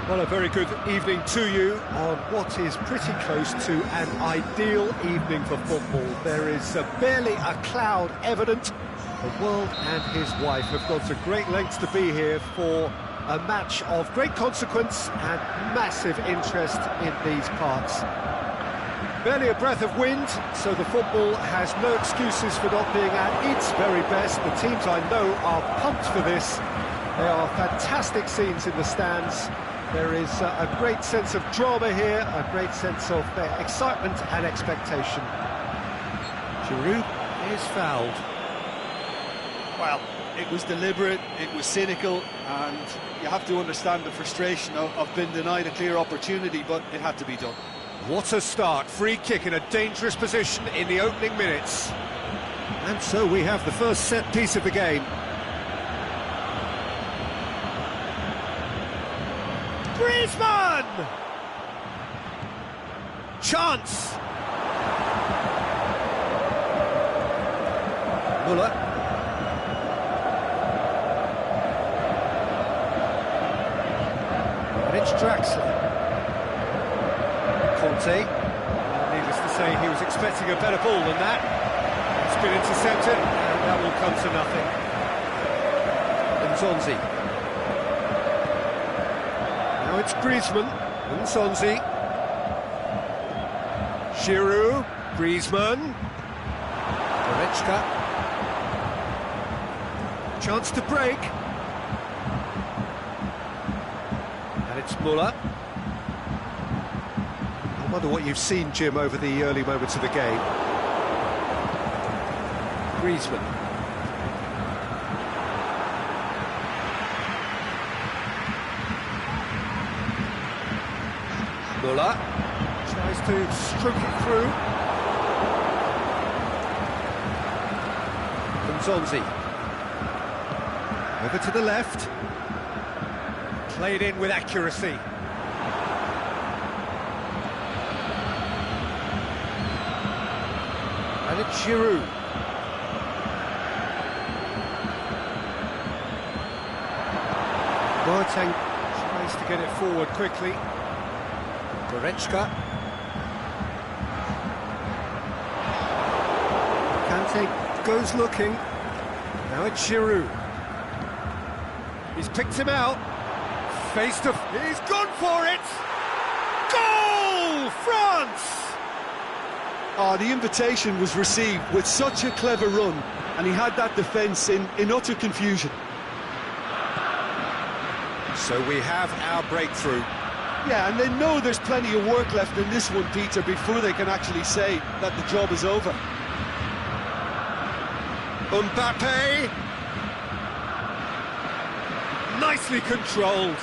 Well, a very good evening to you on what is pretty close to an ideal evening for football. There is barely a cloud evident. The world and his wife have gone to great lengths to be here for a match of great consequence and massive interest in these parts. Barely a breath of wind, so the football has no excuses for not being at its very best. The teams I know are pumped for this. There are fantastic scenes in the stands. There is a great sense of drama here, a great sense of excitement and expectation. Giroud is fouled. Well, it was deliberate, it was cynical, and you have to understand the frustration of being denied a clear opportunity, but it had to be done. What a start. Free kick in a dangerous position in the opening minutes. And so we have the first set piece of the game. Griezmann! Chance! Muller. And it's Draxler. Conte. Needless to say, he was expecting a better ball than that. It's been intercepted, and that will come to nothing. And Zonzi. Now it's Griezmann and Zonzi. Giroud, Griezmann. Goretzka. Chance to break. And it's Muller. I wonder what you've seen, Jim, over the early moments of the game. Griezmann. Muller tries to stroke it through. And Zonzi. Over to the left. Played in with accuracy. And it's Giroud. Boateng tries to get it forward quickly. Goretzka. Kante goes looking. Now it's Giroud. He's picked him out. Face to... He's gone for it! Goal! France! The invitation was received with such a clever run, and he had that defence in utter confusion. So we have our breakthrough. Yeah, and they know there's plenty of work left in this one, Peter, before they can actually say that the job is over. Mbappe! Nicely controlled.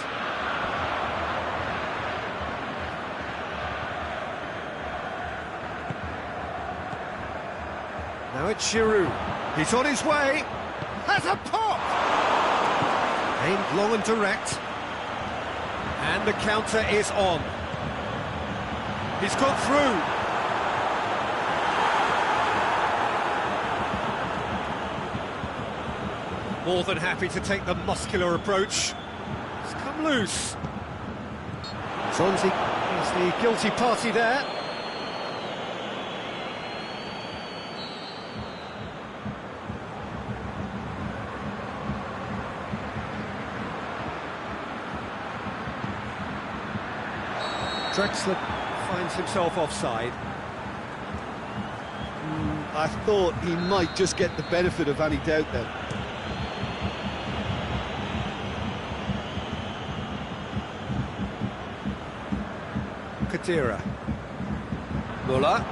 Now it's Giroud. He's on his way. Has a pop! Aimed long and direct. And the counter is on. He's got through. More than happy to take the muscular approach. It's come loose. Zonzi is the guilty party there. Draxler finds himself offside. I thought he might just get the benefit of any doubt then. Kadira. Muller.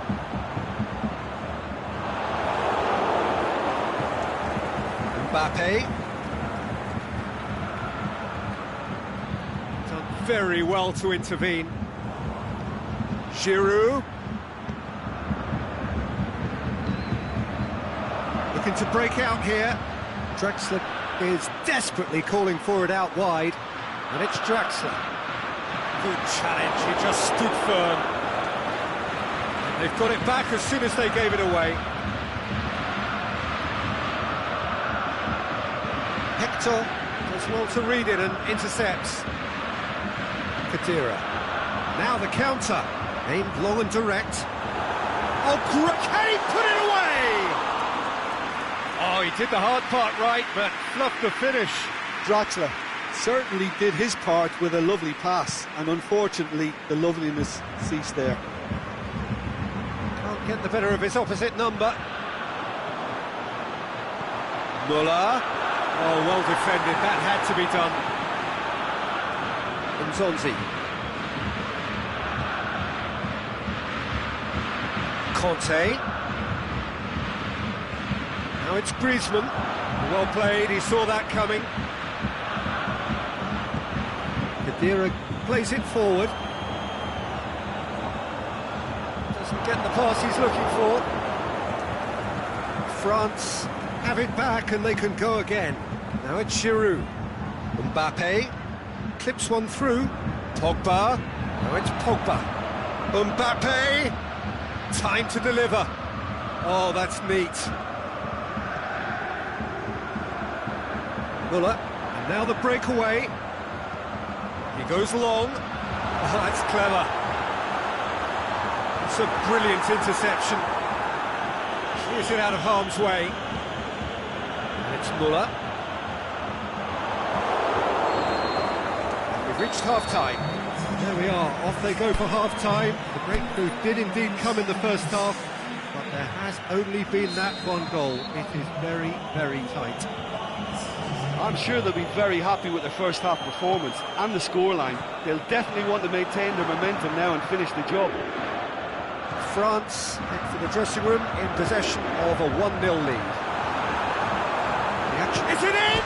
Mbappe. Done very well to intervene. Giroud. Looking to break out here. Draxler is desperately calling for it out wide. And it's Draxler. Good challenge, he just stood firm. They've got it back as soon as they gave it away. Hector does well to read it and intercepts. Khedira. Now the counter, aimed long and direct. Oh, can he put it away? Oh, he did the hard part right, but fluffed the finish. Draxler certainly did his part with a lovely pass, and unfortunately the loveliness ceased there. Can't get the better of his opposite number. Muller. Oh, well defended, that had to be done. Nzonzi. Conte. Now it's Griezmann. Well played, he saw that coming. Khedira plays it forward. Doesn't get the pass he's looking for. France have it back and they can go again. Now it's Giroud. Mbappe clips one through. Pogba. Now it's Pogba. Mbappe. Time to deliver. Oh, that's neat. Muller. And now the breakaway. He goes long. Oh, that's clever. It's a brilliant interception. Clears it out of harm's way. And it's Muller. We've reached half-time. There we are, off they go for half-time. The breakthrough did indeed come in the first half, but there has only been that one goal. It is very, very tight. I'm sure they'll be very happy with their first half performance and the scoreline. They'll definitely want to maintain their momentum now and finish the job. France head for the dressing room in possession of a 1-0 lead. The action. Is it in?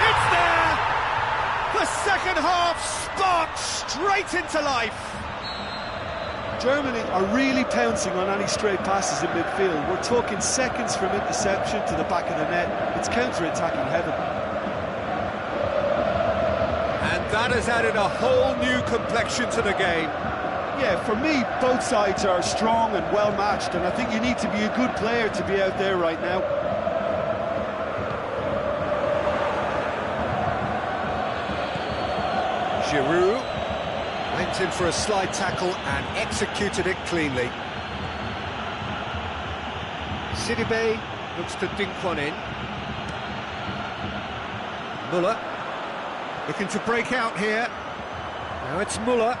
It's there! The second half sparked straight into life. Germany are really pouncing on any stray passes in midfield. We're talking seconds from interception to the back of the net. It's counter-attacking heaven. And that has added a whole new complexion to the game. Yeah, for me, both sides are strong and well-matched, and I think you need to be a good player to be out there right now. Giroud went in for a slide tackle and executed it cleanly. Sidibe looks to dink one in. Muller looking to break out here. Now it's Muller.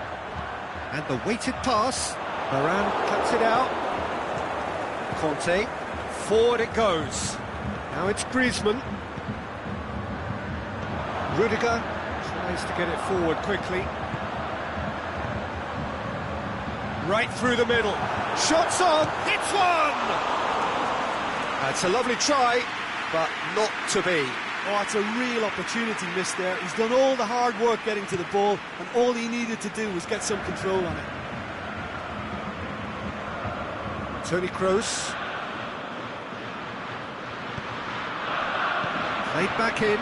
And the weighted pass. Varane cuts it out. Conte. Forward it goes. Now it's Griezmann. Rudiger tries to get it forward quickly. Right through the middle. Shots on. Hits one! That's a lovely try, but not to be. Oh, it's a real opportunity missed there. He's done all the hard work getting to the ball, and all he needed to do was get some control on it. Toni Kroos. Played back in.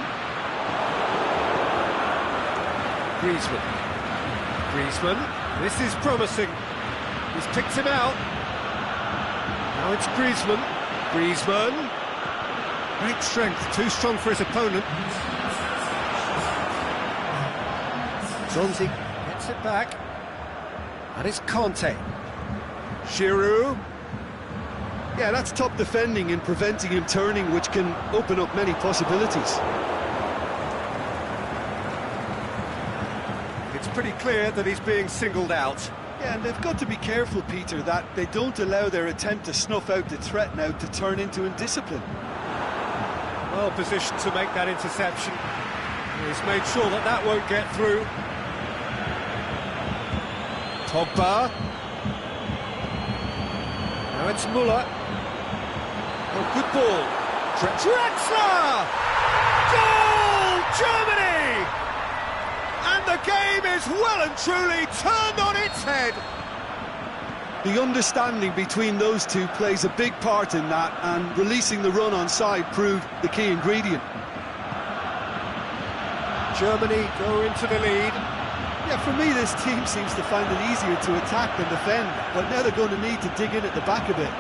Griezmann. This is promising. He's picked him out. Now it's Griezmann. Great strength, too strong for his opponent. Zonzi gets it back. And it's Conte. Giroud. Yeah, that's top defending and preventing him turning, which can open up many possibilities. It's pretty clear that he's being singled out. Yeah, and they've got to be careful, Peter, that they don't allow their attempt to snuff out the threat now to turn into indiscipline. Well positioned to make that interception. He's made sure that that won't get through. Pogba. Now it's Muller. Oh, good ball. Draxler! Goal! Germany! And the game is well and truly turned on its head. The understanding between those two plays a big part in that, and releasing the run on side proved the key ingredient. Germany go into the lead. Yeah, for me, this team seems to find it easier to attack than defend, but now they're going to need to dig in at the back a bit.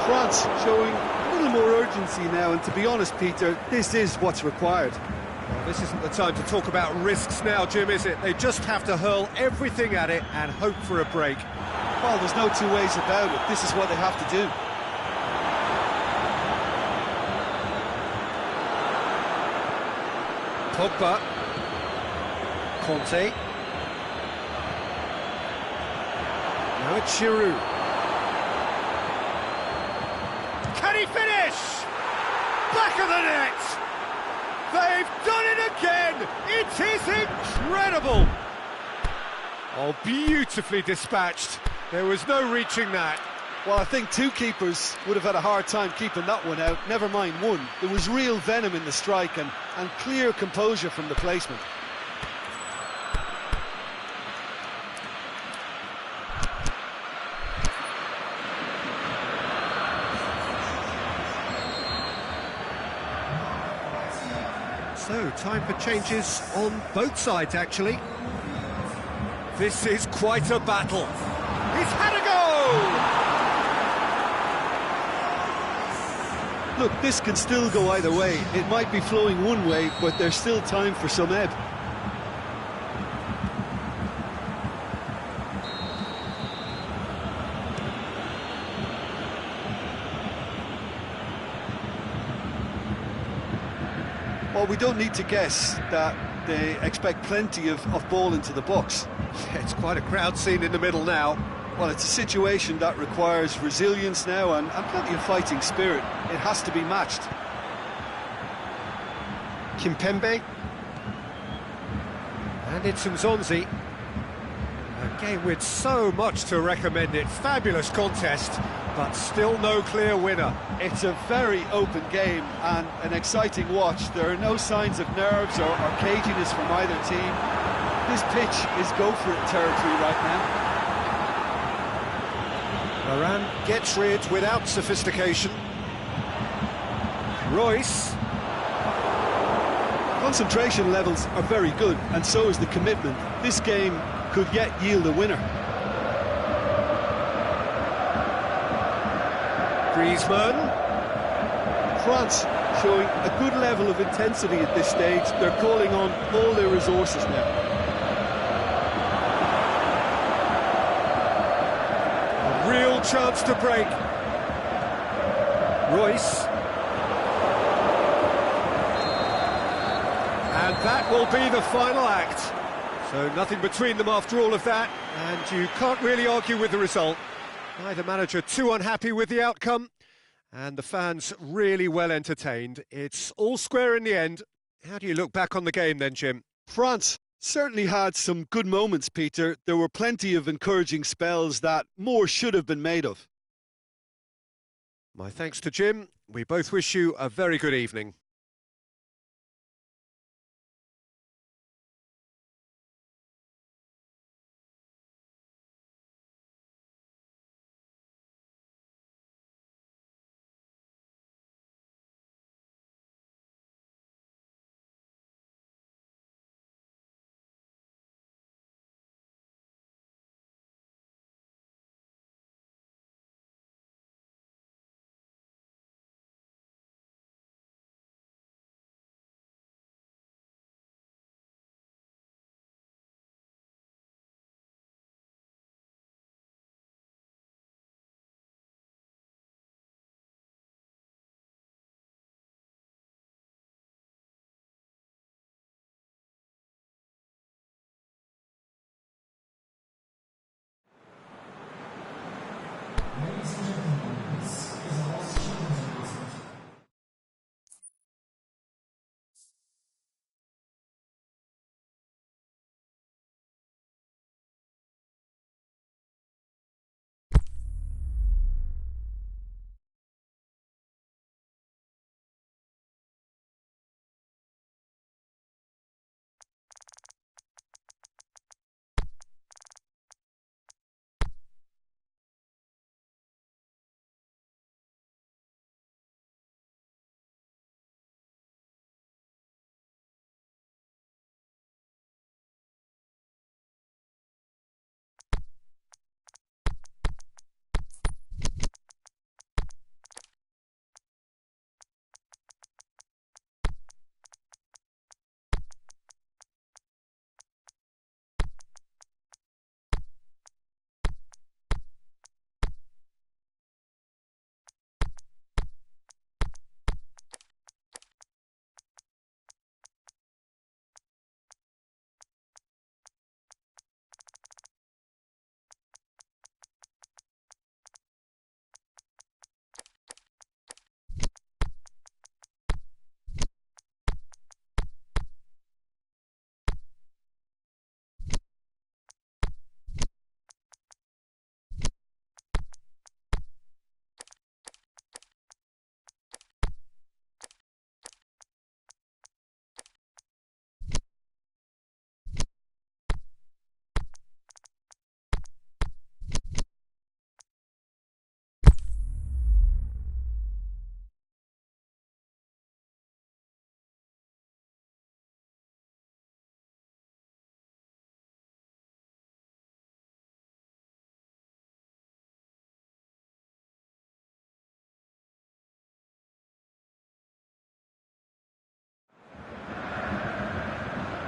France showing a little more urgency now, and to be honest, Peter, this is what's required. This isn't the time to talk about risks now, Jim, is it? They just have to hurl everything at it and hope for a break. Well, there's no two ways about it. This is what they have to do. Pogba. Conte. Now it's Giroud. Can he finish? Back of the net! They've done it again! It is incredible! Oh, beautifully dispatched. There was no reaching that. Well, I think two keepers would have had a hard time keeping that one out, never mind one. There was real venom in the strike and clear composure from the placement. So, time for changes on both sides, actually. This is quite a battle. He's had a go! Look, this can still go either way. It might be flowing one way, but there's still time for some ebb. Well, we don't need to guess that they expect plenty of ball into the box. Yeah, it's quite a crowd scene in the middle now. Well, it's a situation that requires resilience now and plenty of fighting spirit. It has to be matched. Kimpembe. And it's Nzonzi. A game with so much to recommend it. Fabulous contest, but still no clear winner. It's a very open game and an exciting watch. There are no signs of nerves or caginess from either team. This pitch is go-for-it territory right now. Varane gets rid without sophistication. Royce. Concentration levels are very good, and so is the commitment. This game could yet yield a winner. Griezmann. France showing a good level of intensity at this stage. They're calling on all their resources now. A real chance to break. Royce. And that will be the final act. So nothing between them after all of that, and you can't really argue with the result. Neither manager too unhappy with the outcome, and the fans really well entertained. It's all square in the end. How do you look back on the game then, Jim? France certainly had some good moments, Peter. There were plenty of encouraging spells that more should have been made of. My thanks to Jim. We both wish you a very good evening.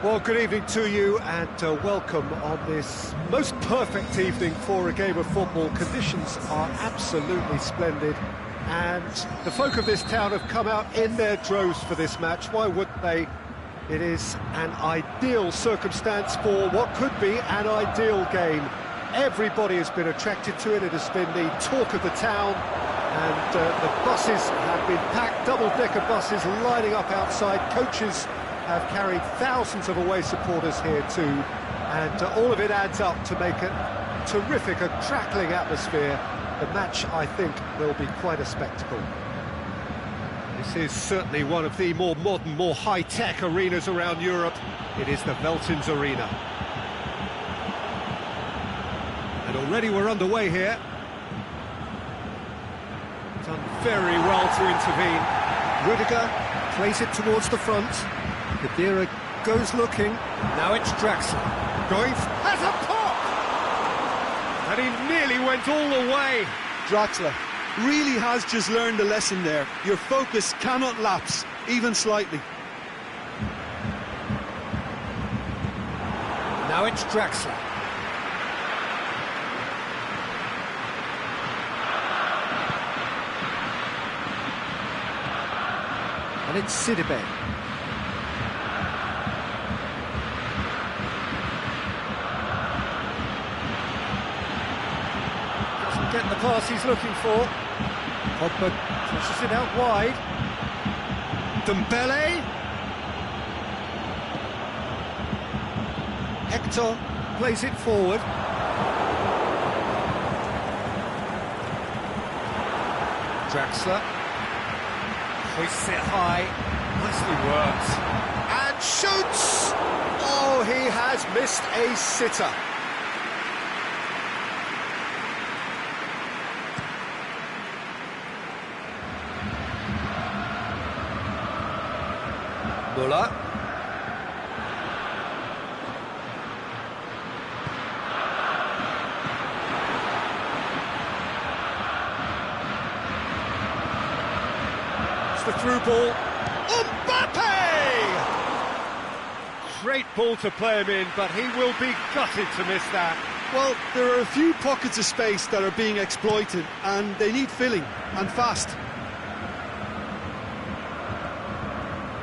Well, good evening to you and welcome on this most perfect evening for a game of football. Conditions are absolutely splendid and the folk of this town have come out in their droves for this match. Why wouldn't they? It is an ideal circumstance for what could be an ideal game. Everybody has been attracted to it. It has been the talk of the town and the buses have been packed, double-decker buses lining up outside. Coaches have carried thousands of away supporters here too, and all of it adds up to make a terrific, a crackling atmosphere. The match, I think, will be quite a spectacle. This is certainly one of the more modern, more high-tech arenas around Europe. It is the Veltins Arena. And already we're underway here. Done very well to intervene. Rudiger plays it towards the front. Kadira goes looking. Now it's Draxler. Going, has a pop! And he nearly went all the way. Draxler really has just learned a lesson there. Your focus cannot lapse, even slightly. Now it's Draxler. And it's Sidibe. Doesn't get the pass he's looking for. Pogba pushes it out wide. Dembele. Hector plays it forward. Draxler. Hoists it high, nicely worked, and shoots! Oh, he has missed a sitter. Muller. The through ball. Mbappe! Great ball to play him in, but he will be gutted to miss that. Well, there are a few pockets of space that are being exploited, and they need filling, and fast.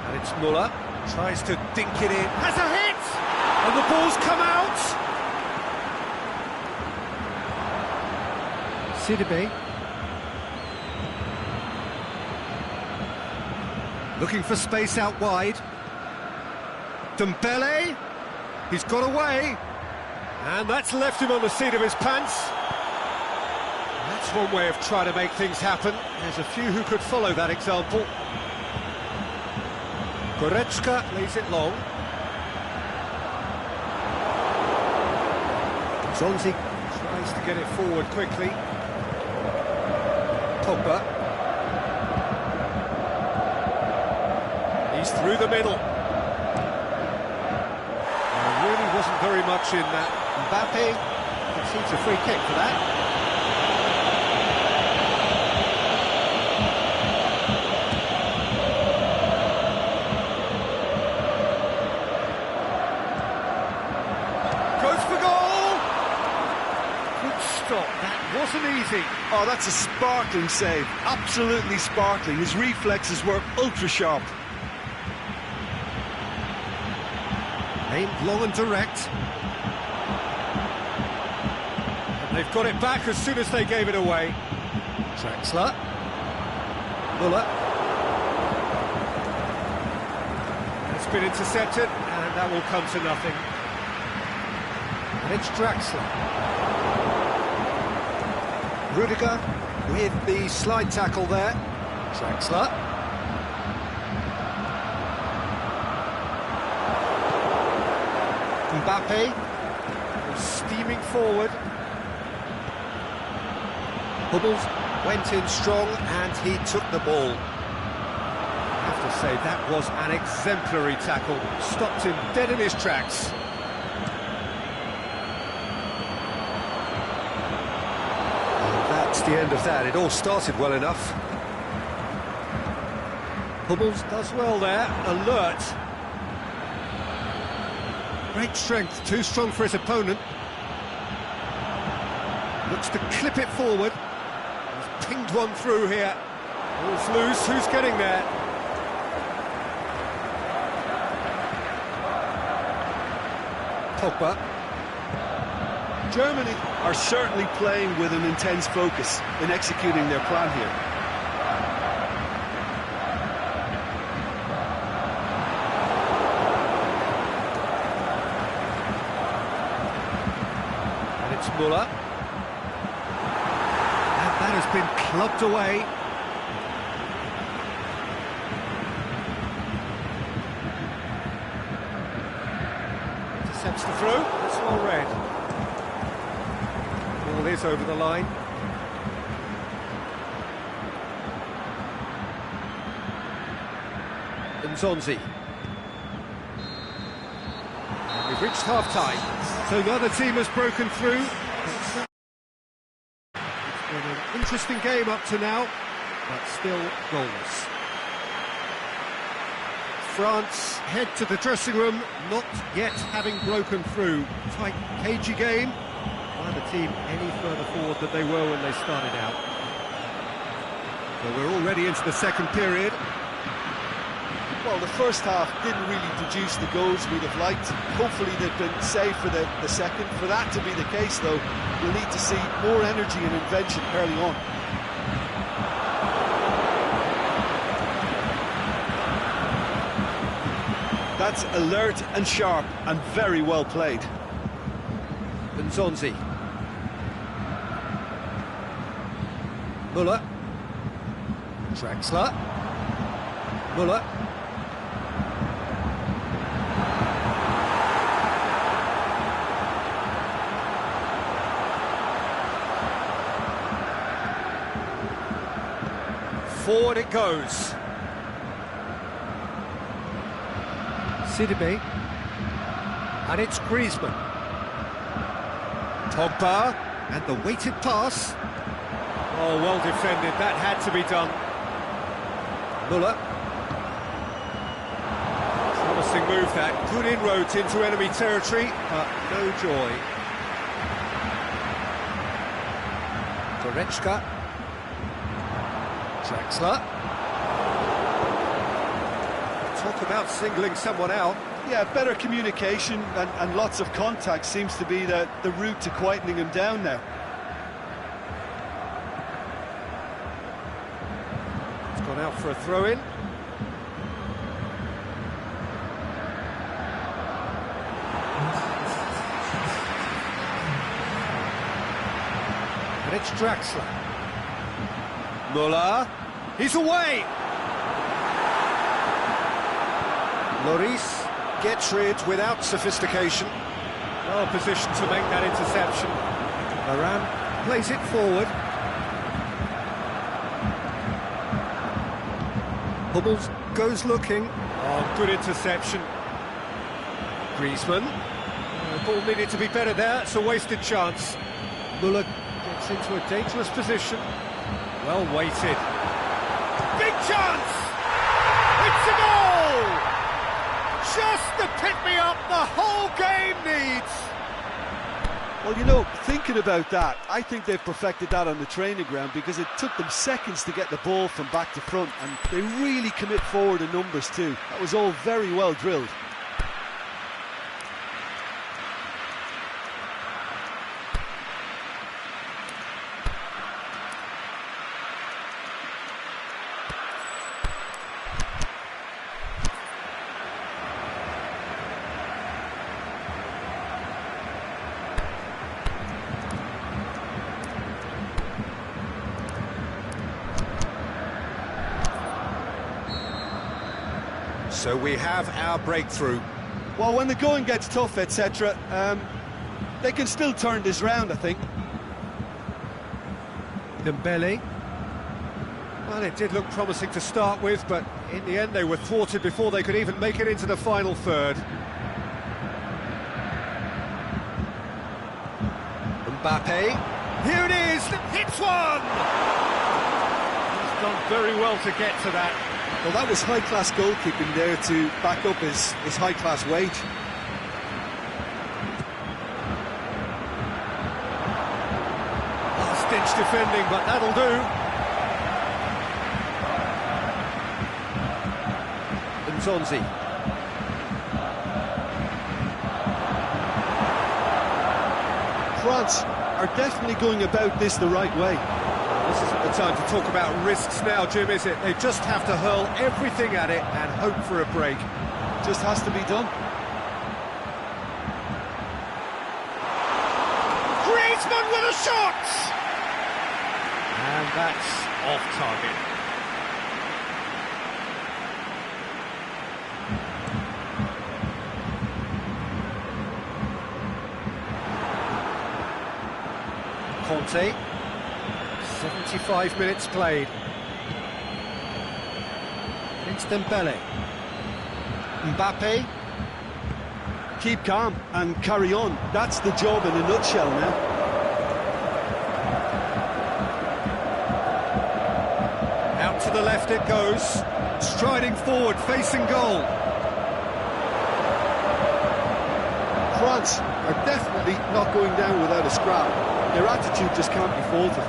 And it's Muller. Tries to dink it in. Has a hit! And the ball's come out! Sidibe. Looking for space out wide. Dembele, he's got away, and that's left him on the seat of his pants. That's one way of trying to make things happen. There's a few who could follow that example. Goretzka lays it long. Zonzi tries to get it forward quickly. Pogba. He's through the middle. There really wasn't very much in that. Mbappe concedes a free kick for that. Goes for goal! Good stop, that wasn't easy. Oh, that's a sparkling save. Absolutely sparkling. His reflexes were ultra-sharp. Aimed long and direct. And they've got it back as soon as they gave it away. Draxler. Muller. It's been intercepted, and that will come to nothing. And it's Draxler. Rudiger with the slide tackle there. Draxler. Mbappe, steaming forward. Hummels went in strong and he took the ball. I have to say, that was an exemplary tackle. Stopped him dead in his tracks. And that's the end of that. It all started well enough. Hummels does well there, alert. Great strength, too strong for his opponent. Looks to clip it forward. He's pinged one through here. Ball's loose, who's getting there? Pogba. Germany are certainly playing with an intense focus in executing their plan here. And it's Müller. And that has been clubbed away. Intercepts the throw, that's well read. Ball is over the line. Nzonzi. And we've reached half-time. So the other team has broken through. It's been an interesting game up to now, but still goalless. France head to the dressing room, not yet having broken through. Tight, cagey game. Neither team any further forward than they were when they started out. So we're already into the second period. Well, the first half didn't really produce the goals we'd have liked. Hopefully they've been saved for the second. For that to be the case, though, we'll need to see more energy and invention early on. That's alert and sharp and very well played. Nzonzi. Müller. Draxler. Müller. Forward it goes. Sidibe. And it's Griezmann. Pogba. And the weighted pass. Oh, well defended. That had to be done. Müller. Promising move that. Good inroads into enemy territory, but no joy. Goretzka. Draxler. Talk about singling someone out. Yeah, better communication and lots of contact seems to be the route to quietening him down now. It's gone out for a throw-in. And it's Draxler. Müller. He's away! Lloris gets rid without sophistication. Well positioned to make that interception. Varane plays it forward. Hummels goes looking. Oh, good interception. Griezmann. The ball needed to be better there. It's a wasted chance. Müller gets into a dangerous position. Well weighted. Big chance! It's a goal! Just the pick-me-up the whole game needs! Well, you know, thinking about that, I think they've perfected that on the training ground because it took them seconds to get the ball from back to front, and they really commit forward in numbers too. That was all very well drilled. So we have our breakthrough. Well, when the going gets tough, etc., they can still turn this round, I think. Dembele. Well, it did look promising to start with, but in the end they were thwarted before they could even make it into the final third. Mbappe. Here it is, hits one! He's done very well to get to that. Well, that was high-class goalkeeping there to back up his high-class wage. defending, but that'll do. Nzonzi. France are definitely going about this the right way. This isn't the time to talk about risks now, Jim, is it? They just have to hurl everything at it and hope for a break. Just has to be done. Griezmann with a shot! And that's off target. Conte, 75 minutes played. It's Dembele. Mbappe. Keep calm and carry on. That's the job in a nutshell now. Out to the left it goes. Striding forward, facing goal. France are definitely not going down without a scrap. Their attitude just can't be faulted.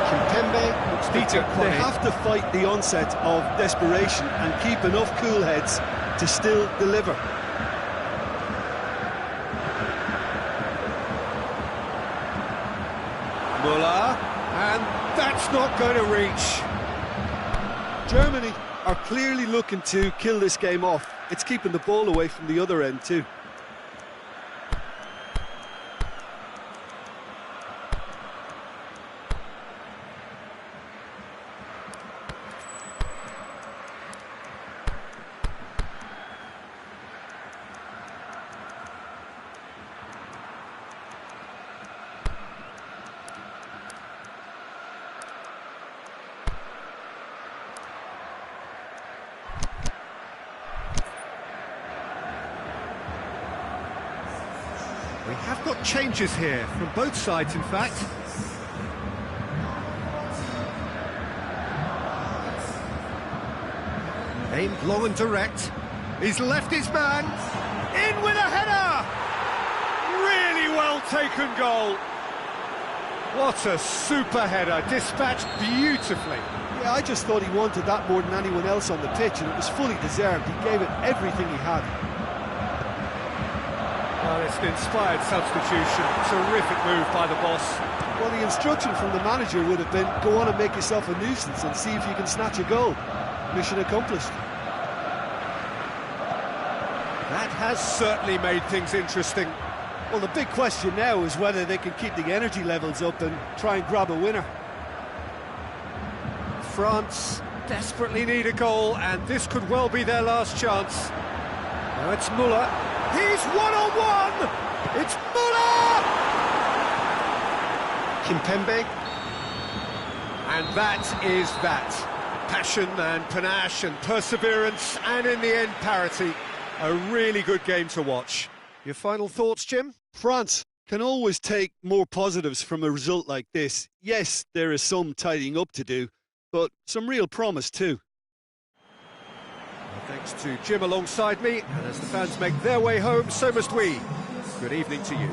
Kimpembe looks Peter, they have to fight the onset of desperation and keep enough cool heads to still deliver. Muller, and that's not going to reach. Germany are clearly looking to kill this game off. It's keeping the ball away from the other end too. We have got changes here, from both sides in fact. Aimed long and direct. He's left his man. In with a header! Really well taken goal. What a super header, dispatched beautifully. Yeah, I just thought he wanted that more than anyone else on the pitch, and it was fully deserved. He gave it everything he had. Well, it's an inspired substitution. Terrific move by the boss. Well, the instruction from the manager would have been, go on and make yourself a nuisance and see if you can snatch a goal. Mission accomplished. That has certainly made things interesting. Well, the big question now is whether they can keep the energy levels up and try and grab a winner. France desperately need a goal, and this could well be their last chance. Now it's Muller. He's one-on-one! It's Muller! Kimpembe. And that is that. Passion and panache and perseverance, and in the end, parity. A really good game to watch. Your final thoughts, Jim? France can always take more positives from a result like this. Yes, there is some tidying up to do, but some real promise too. Well, thanks to Jim alongside me, and as the fans make their way home, so must we. Good evening to you.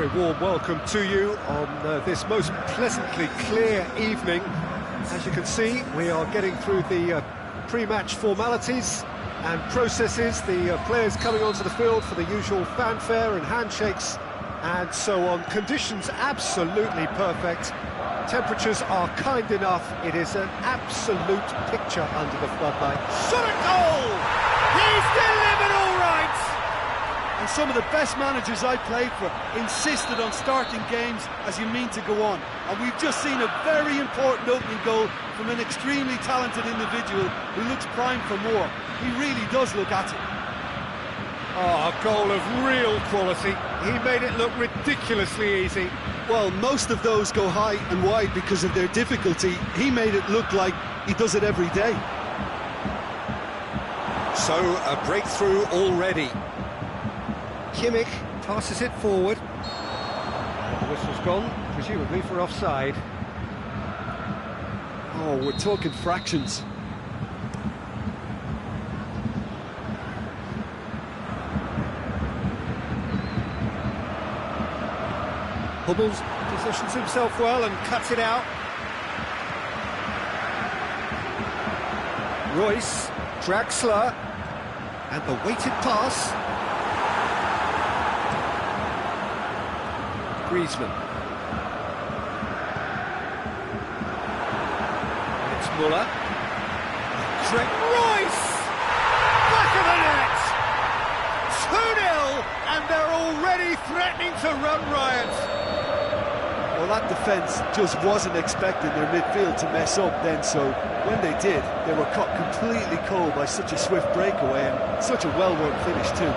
very warm welcome to you on this most pleasantly clear evening. As you can see, we are getting through the pre-match formalities and processes, the players coming onto the field for the usual fanfare and handshakes and so on. Conditions absolutely perfect. Temperatures are kind enough. It is an absolute picture under the floodlight. Shot at goal! He's delivered all right! And some of the best managers I played for insisted on starting games as you mean to go on. And we've just seen a very important opening goal from an extremely talented individual who looks primed for more. He really does look at it. Oh, a goal of real quality. He made it look ridiculously easy. Well, most of those go high and wide because of their difficulty. He made it look like he does it every day. So, a breakthrough already. Kimmich passes it forward. The whistle's gone, presumably for offside. Oh, we're talking fractions. Hummels positions himself well and cuts it out. Royce, Draxler, and the weighted pass. Griezmann. And it's Muller. Royce! Back of the net! 2-0, and they're already threatening to run riot. Well, that defence just wasn't expecting their midfield to mess up then, so when they did, they were caught completely cold by such a swift breakaway and such a well-worked finish too.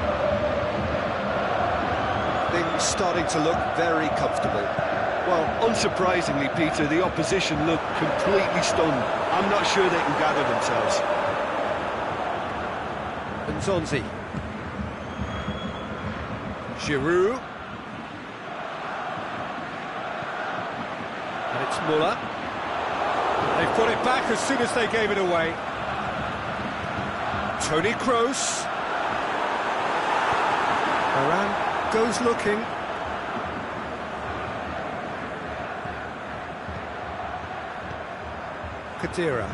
Things starting to look very comfortable. Well, unsurprisingly, Peter, the opposition looked completely stunned. I'm not sure they can gather themselves. Nzonzi. Giroud. And it's Muller. They've got it back as soon as they gave it away. Toni Kroos. Varane goes looking. Khedira.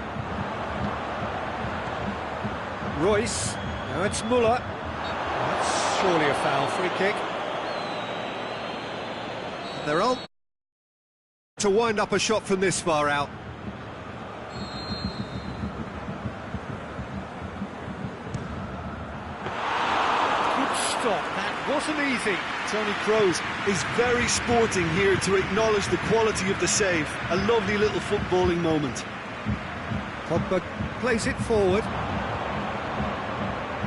Royce. Now it's Muller. That's surely a foul, free kick. They're on to wind up a shot from this far out. Good stop, that wasn't easy. Toni Kroos is very sporting here to acknowledge the quality of the save. A lovely little footballing moment. Pogba plays it forward.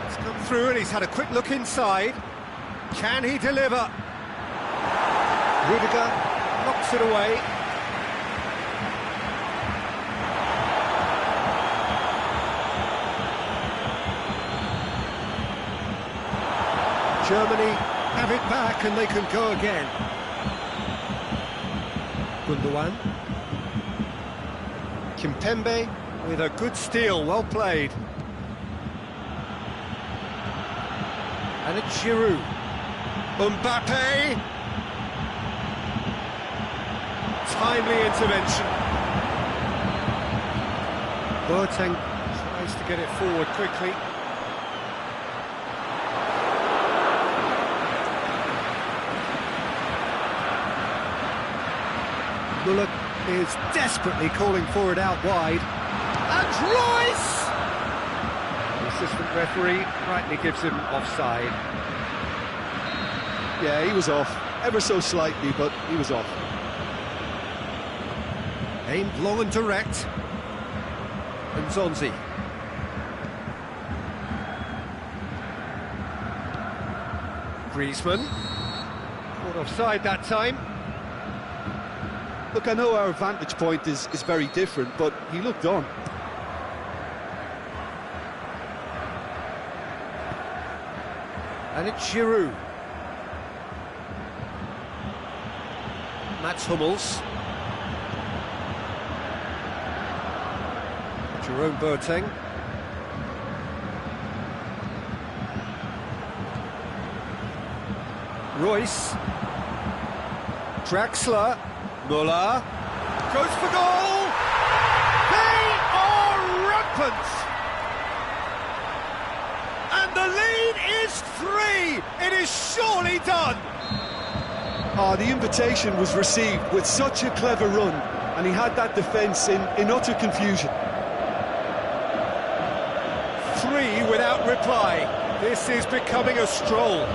It's come through and he's had a quick look inside. Can he deliver? Rudiger knocks it away. Germany have it back and they can go again. Gundogan. Kimpembe with a good steal, well played. And it's Giroud. Mbappe. Timely intervention. Boateng tries to get it forward quickly. Muller is desperately calling for it out wide. And Royce! The assistant referee rightly gives him offside. Yeah, he was off. Ever so slightly, but he was off. Aimed long and direct. Nzonzi. Griezmann. Caught offside that time. Look, I know our vantage point is very different, but he looked on. And it's Giroud. Mats Hummels. Jerome Boateng. Royce. Draxler, Muller, goes for goal! They are rampant! And the lead is 3! It is surely done! Oh, the invitation was received with such a clever run, and he had that defence in utter confusion. 3 without reply. This is becoming a stroll.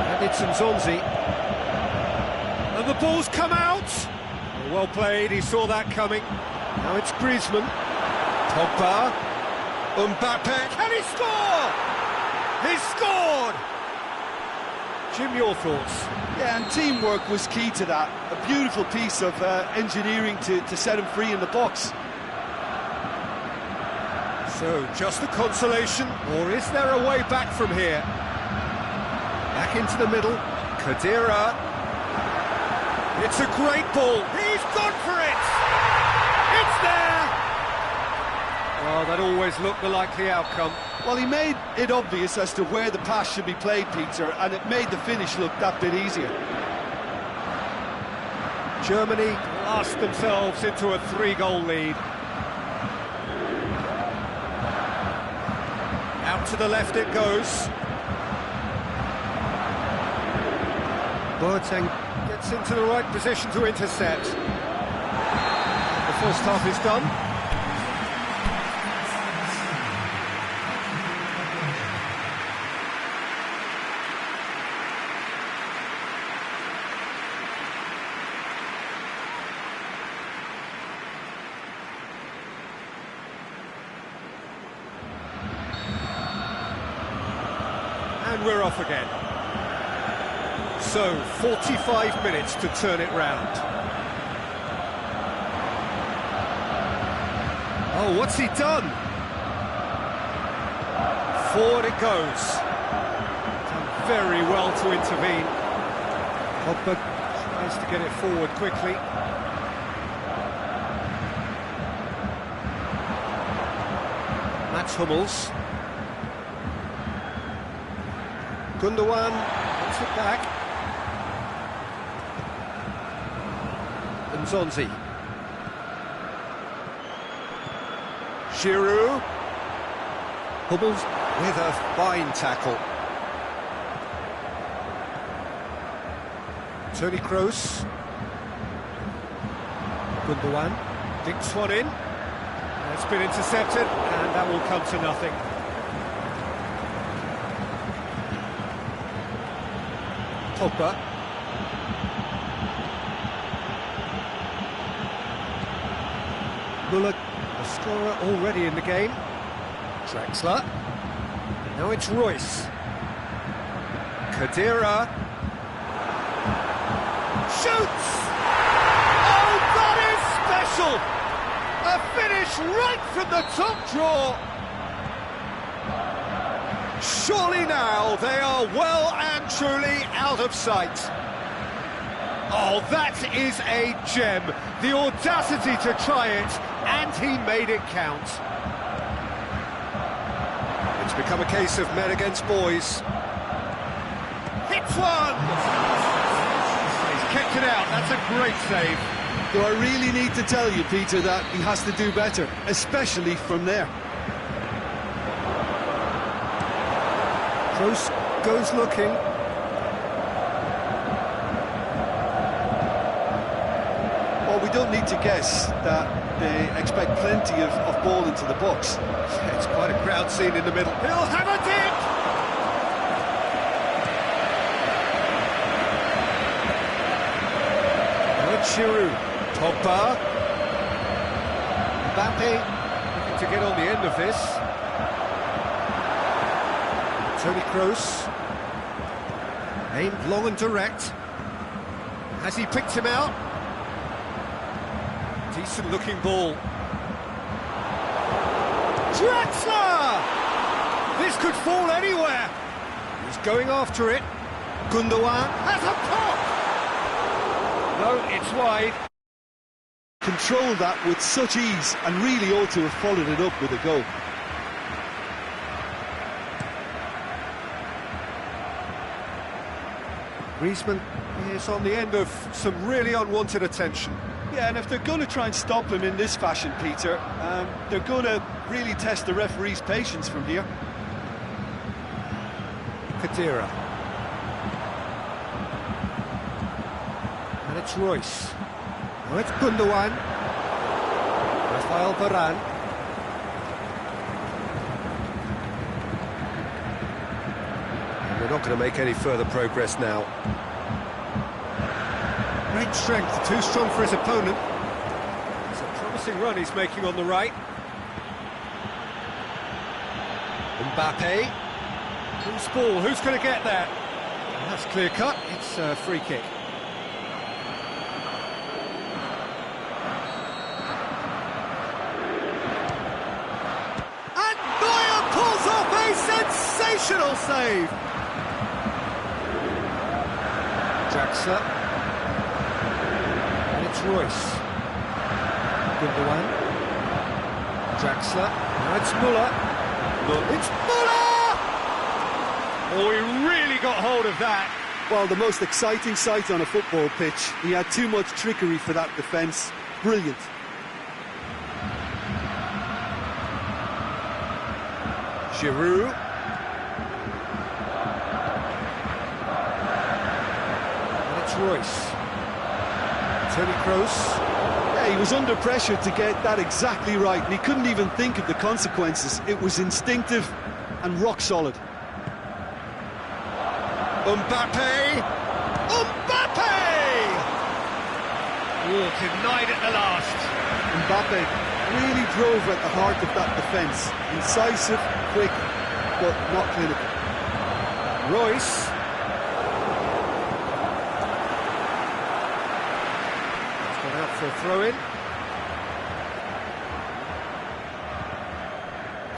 And it's Nzonzi. And the ball's come out. Well played, he saw that coming. Now it's Griezmann. Pogba. Mbappe. Can he score? He's scored! Jim, your thoughts? Yeah, and teamwork was key to that. A beautiful piece of engineering to set him free in the box. So, just a consolation, or is there a way back from here? Back into the middle, Khedira. It's a great ball, he's gone for it! It's there! Oh, that always looked the likely outcome. Well, he made it obvious as to where the pass should be played, Peter, and it made the finish look that bit easier. Germany blast themselves into a 3-goal lead. Out to the left it goes. Boateng gets into the right position to intercept. The first half is done. And we're off again. So, 45 minutes to turn it round. Oh, what's he done? Forward it goes. Done very well to intervene. Pogba tries to get it forward quickly. Mats Hummels. Gundogan puts it back. Nzonzi. Giroud. Hummels with a fine tackle. Toni Kroos. Gundogan dinks one in. It's been intercepted, and that will come to nothing. Pogba. Muller, the scorer already in the game. Draxler. Now it's Royce. Khedira. Shoots! Oh, that is special! A finish right from the top draw! Surely now they are well and truly out of sight. Oh, that is a gem. The audacity to try it, and he made it count. It's become a case of men against boys. Hits one! He's kept it out, that's a great save. Do I really need to tell you, Peter, that he has to do better, especially from there? Kroos goes looking. Well, we don't need to guess that they expect plenty of ball into the box. It's quite a crowd scene in the middle. He'll have a dip! Giroud. Pogba. Mbappe looking to get on the end of this. Toni Kroos. Aimed long and direct. Has he picked him out? Decent looking ball. Draxler! This could fall anywhere. He's going after it. Gundogan has a pop! No, it's wide. Controlled that with such ease and really ought to have followed it up with a goal. Griezmann is on the end of some really unwanted attention. Yeah, and if they're going to try and stop him in this fashion, Peter, they're going to really test the referee's patience from here. Kadira. And it's Royce. Now it's Gundogan. Rafael Varane. And we're not going to make any further progress now. Great strength, too strong for his opponent. It's a promising run he's making on the right. Mbappe. Loose ball, who's going to get there? And that's clear cut, it's a free kick. And Neuer pulls off a sensational save! Draxler. And it's Royce. Gundogan. Draxler. Now it's Müller. It's Müller! Oh, he really got hold of that. Well, the most exciting sight on a football pitch. He had too much trickery for that defence. Brilliant. Giroud. And it's Royce. Toni Kroos. Yeah, he was under pressure to get that exactly right, and he couldn't even think of the consequences. It was instinctive and rock solid. Mbappe! Mbappe! Oh, denied at the last. Mbappe really drove at the heart of that defence. Incisive, quick, but not clinical. Royce. It's gone out for a throw-in.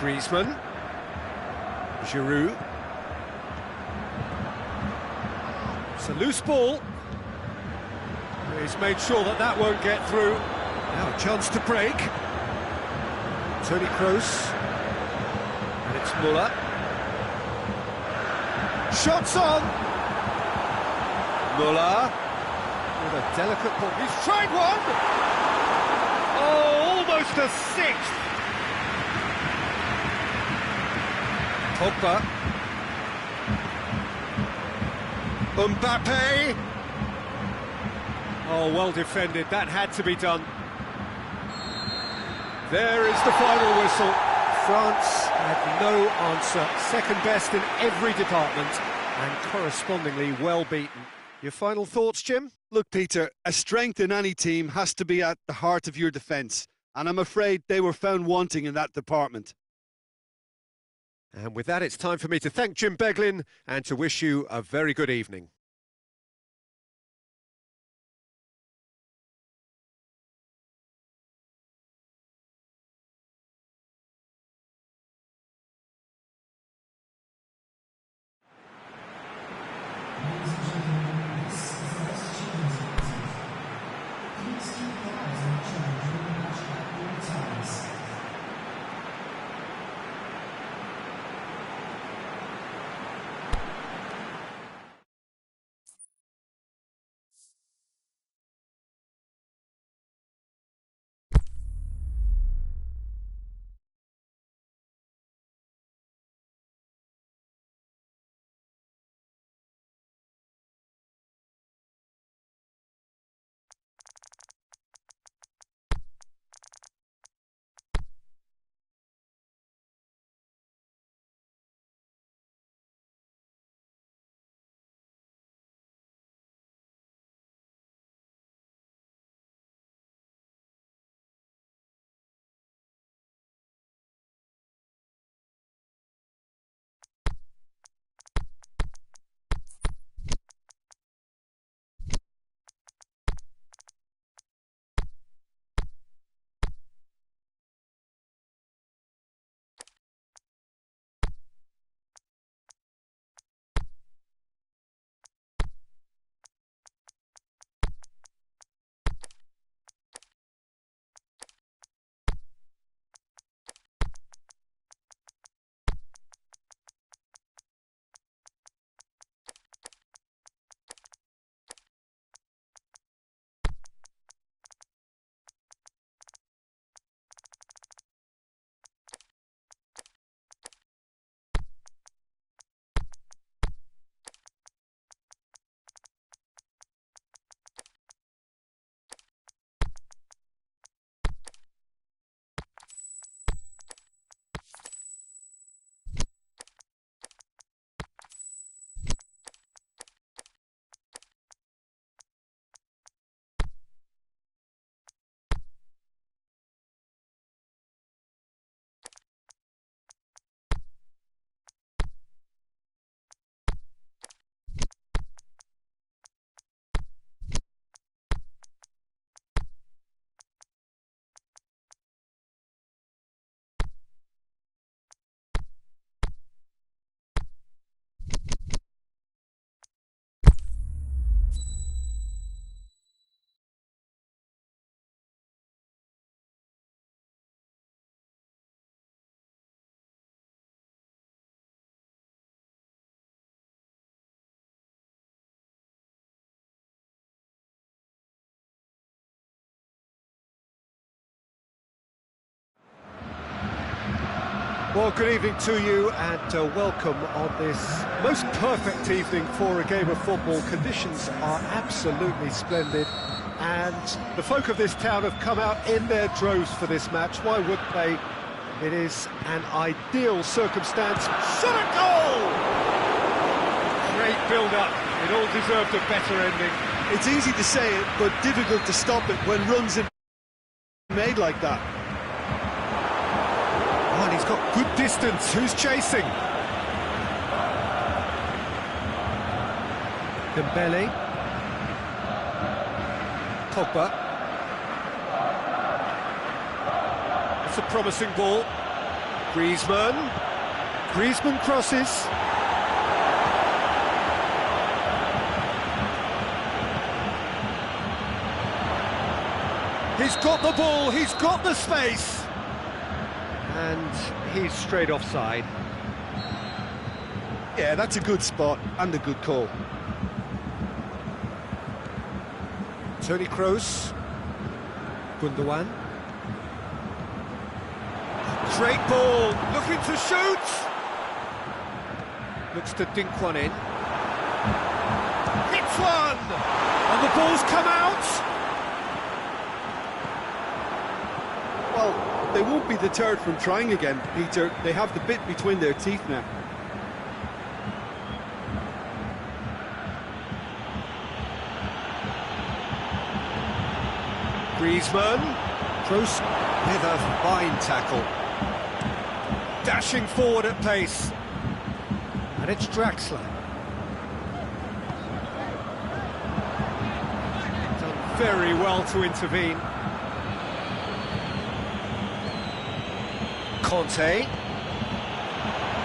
Griezmann. Giroud. It's a loose ball. He's made sure that that won't get through. Now a chance to break. Toni Kroos. And it's Müller. Shots on! Müller. With a delicate ball. He's tried one! Oh, almost a sixth! Pogba. Mbappe! Oh, well defended, that had to be done. There is the final whistle. France had no answer. Second best in every department and correspondingly well beaten. Your final thoughts, Jim? Look, Peter, a strength in any team has to be at the heart of your defence, and I'm afraid they were found wanting in that department. And with that, it's time for me to thank Jim Beglin and to wish you a very good evening. Well, good evening to you and welcome on this most perfect evening for a game of football. Conditions are absolutely splendid and the folk of this town have come out in their droves for this match. Why wouldn't they? It is an ideal circumstance. Shot a goal! Great build-up. It all deserved a better ending. It's easy to say it, but difficult to stop it when runs are made like that. Oh, and he's got good distance. Who's chasing? Dembele. Pogba. It's a promising ball. Griezmann. Griezmann crosses. He's got the ball, he's got the space. And he's straight offside. Yeah, that's a good spot and a good call. Toni Kroos. Gundogan. Great ball, looking to shoot. Looks to dink one in. Hits one! And the ball's come out. Well, they won't be deterred from trying again, Peter. They have the bit between their teeth now. Griezmann. Kroos with a fine tackle. Dashing forward at pace. And it's Draxler. Done very well to intervene. Conte.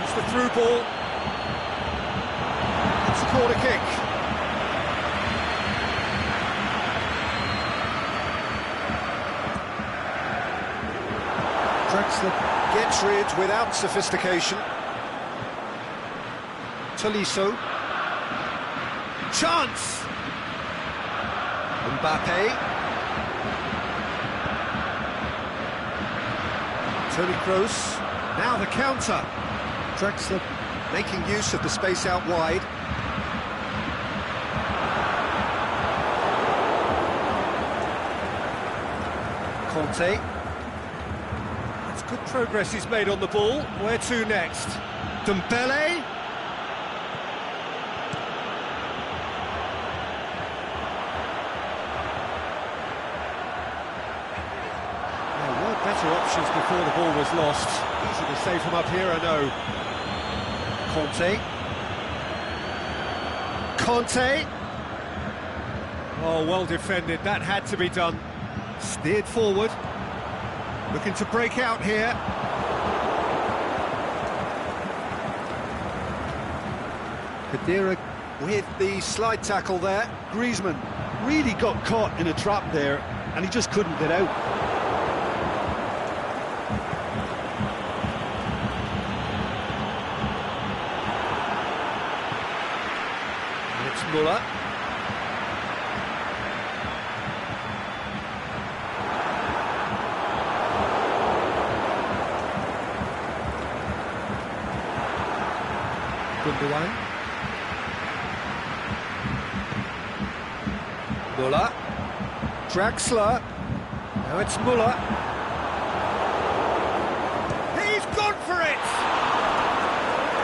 It's the through ball. It's a corner kick. Draxler gets rid without sophistication. Tolisso. Chance! Mbappe. Toni Kroos, now the counter. Draxler making use of the space out wide. Conte. That's good progress he's made on the ball. Where to next? Dembele. Better options before the ball was lost. Easy to save from up here, I know. Conte. Oh, well defended. That had to be done. Steered forward. Looking to break out here. Khedira with the slide tackle there. Griezmann really got caught in a trap there, and he just couldn't get out. Muller. Gundogan. Muller. Draxler. Now it's Muller. He's gone for it!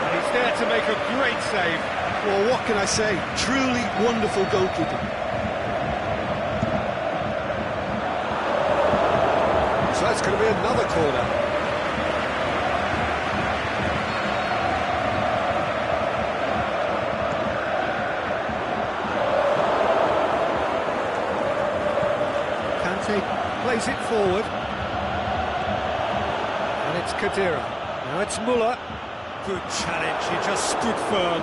And he's there to make a great save. Well, what can I say? Truly wonderful goalkeeping. So that's going to be another corner. Kante plays it forward. And it's Khedira. Now it's Muller. Good challenge, he just stood firm.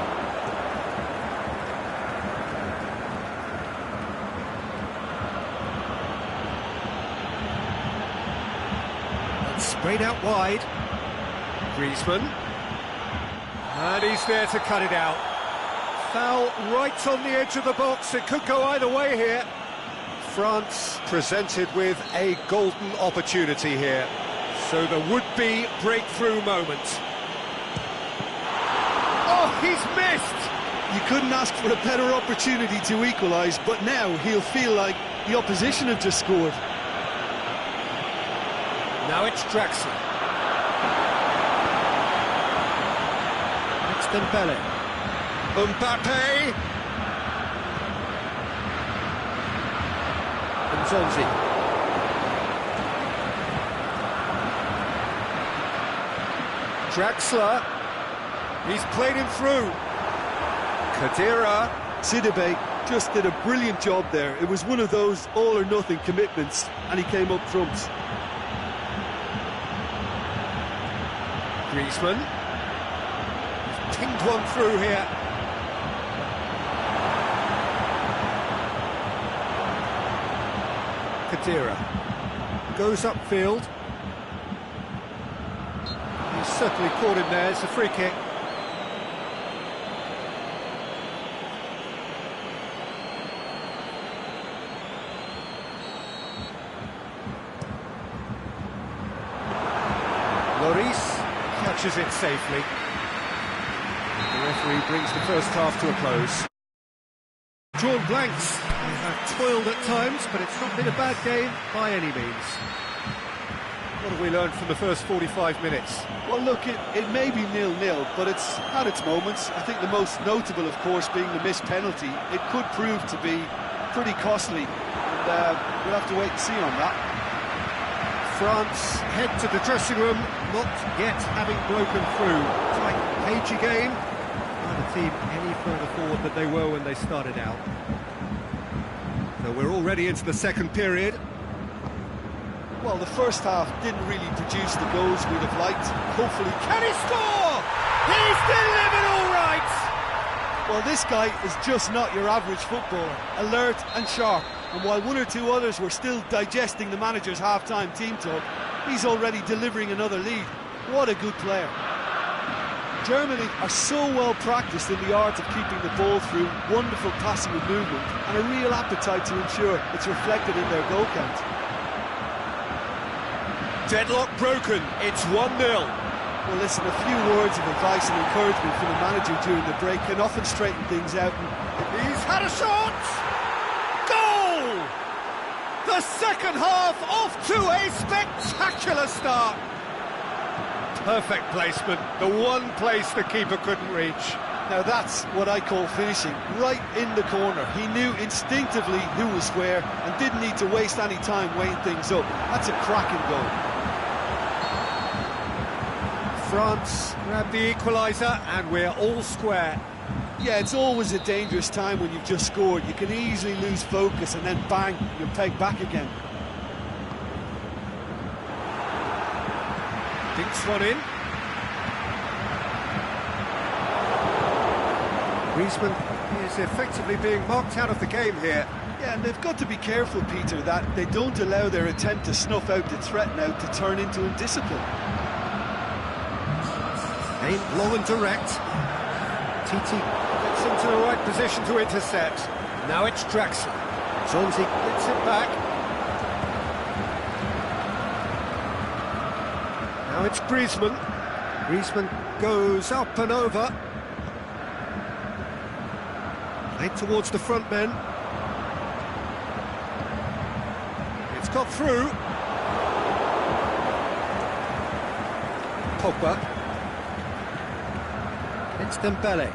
Sprayed out wide. Griezmann. And he's there to cut it out. Foul right on the edge of the box. It could go either way here. France presented with a golden opportunity here. So the would-be breakthrough moment. Oh, he's missed! You couldn't ask for a better opportunity to equalise, but now he'll feel like the opposition have just scored. Now it's Draxler. It's Dembele. Mbappe. And Zonzi. Draxler. He's played him through. Khedira. Sidibe just did a brilliant job there. It was one of those all-or-nothing commitments, and he came up trumps. Griezmann. He's pinged one through here. Khedira goes upfield. He's certainly caught him there. It's a free kick. Lloris catches it safely. The referee brings the first half to a close. Drawn blanks. They have toiled at times, but it's not been a bad game by any means. What have we learned from the first 45 minutes? Well, look, it may be 0-0, but it's had its moments. I think the most notable, of course, being the missed penalty. It could prove to be pretty costly, and we'll have to wait and see on that. France head to the dressing room, not yet having broken through. Tight, cagey game. Neither team any further forward than they were when they started out. So we're already into the second period. Well, the first half didn't really produce the goals we'd have liked. Hopefully, can he score? He's delivered all right! Well, this guy is just not your average footballer. Alert and sharp. And while one or two others were still digesting the manager's half-time team talk, he's already delivering another lead. What a good player. Germany are so well practiced in the art of keeping the ball through wonderful passing and movement, and a real appetite to ensure it's reflected in their goal count. Deadlock broken, it's 1-0. Well, listen, a few words of advice and encouragement from the manager during the break can often straighten things out. He's had a shot! Goal! The second half off to a spectacular start. Perfect placement, the one place the keeper couldn't reach. Now that's what I call finishing, right in the corner. He knew instinctively who was where and didn't need to waste any time weighing things up. That's a cracking goal. France grab the equaliser and we're all square. Yeah, it's always a dangerous time when you've just scored. You can easily lose focus and then bang, you're pegged back again. Dinks one in. Griezmann is effectively being marked out of the game here. Yeah, and they've got to be careful, Peter, that they don't allow their attempt to snuff out the threat now to turn into indiscipline. Aimed long and direct. Titi gets into the right position to intercept. Now it's Draxler. Zonzi gets it back. Now it's Griezmann. Griezmann goes up and over. Played towards the front men. It's got through. Pogba. It's Dembele.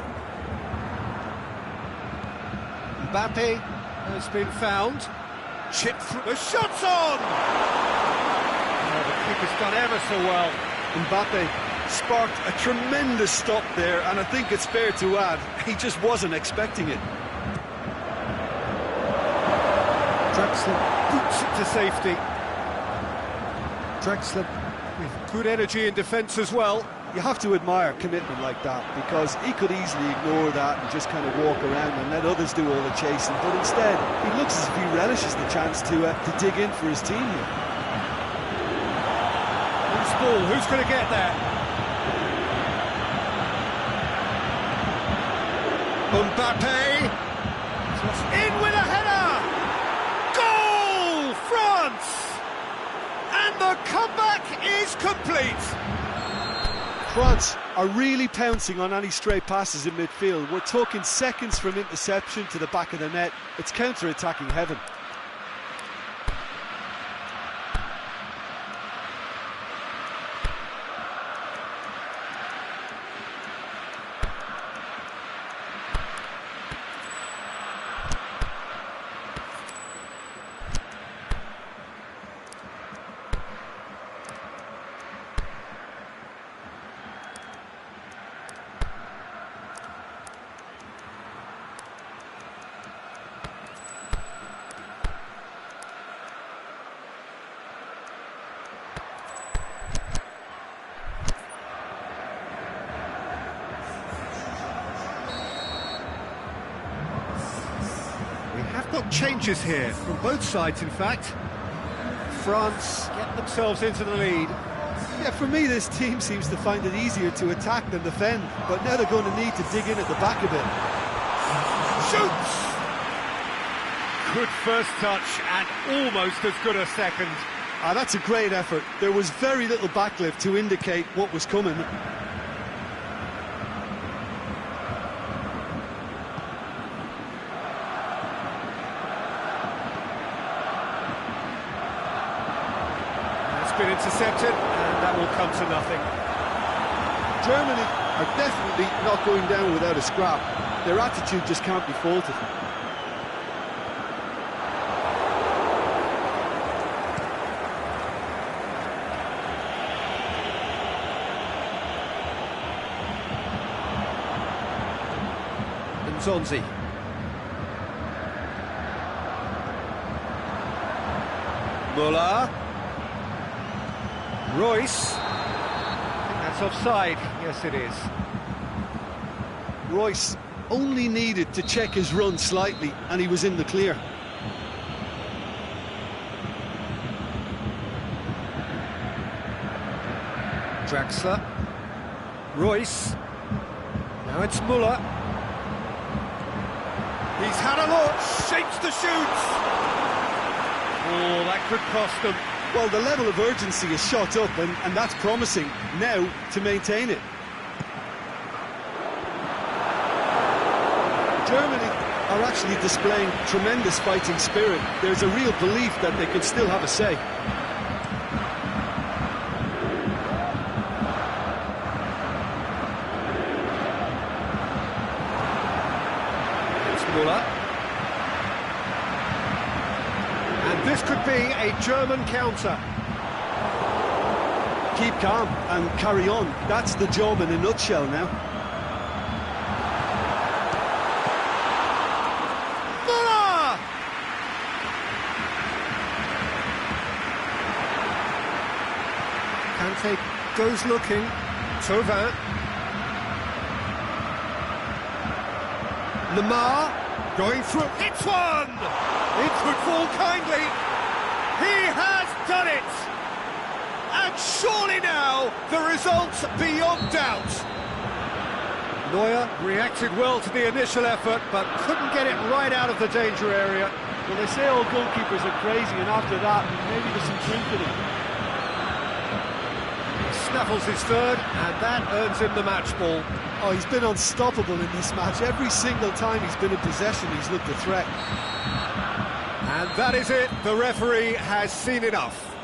Mbappe has been found. Chip through. The shot's on! Oh, the keeper's done ever so well. Mbappe sparked a tremendous stop there, and I think it's fair to add, he just wasn't expecting it. Draxler boots it to safety. Draxler with good energy in defence as well. You have to admire commitment like that, because he could easily ignore that and just kind of walk around and let others do all the chasing, but instead he looks as if he relishes the chance to dig in for his team here. Loose ball, who's going to get there? Mbappe in with a header! Goal, France! And the comeback is complete. France are really pouncing on any stray passes in midfield. We're talking seconds from interception to the back of the net. It's counter-attacking heaven. Have got changes here from both sides, in fact. France get themselves into the lead. Yeah, for me, this team seems to find it easier to attack than defend, but now they're going to need to dig in at the back a bit. Shoots! Good first touch and almost as good a second. That's a great effort. There was very little backlift to indicate what was coming. Been intercepted, and that will come to nothing. Germany are definitely not going down without a scrap. Their attitude just can't be faulted. Nzonzi. Muller. Royce. I think that's offside. Yes, it is. Royce only needed to check his run slightly, and he was in the clear. Draxler. Royce. Now it's Muller. He's had a look. Shapes to shoot. Oh, that could cost them. Well, the level of urgency is shot up, and that's promising now to maintain it. Germany are actually displaying tremendous fighting spirit. There's a real belief that they can still have a say. It's Muller. And this could be a German counter. Keep calm and carry on. That's the job in a nutshell now. Muller! Kante goes looking. Thauvin. Lemar going through. It's one! It could fall kindly. He has done it! And surely now, the result's beyond doubt. Neuer reacted well to the initial effort, but couldn't get it right out of the danger area. Well, they say all goalkeepers are crazy, and after that, maybe there's some truth in it. He snaffles his third, and that earns him the match ball. Oh, he's been unstoppable in this match. Every single time he's been in possession, he's looked a threat. And that is it. The referee has seen enough.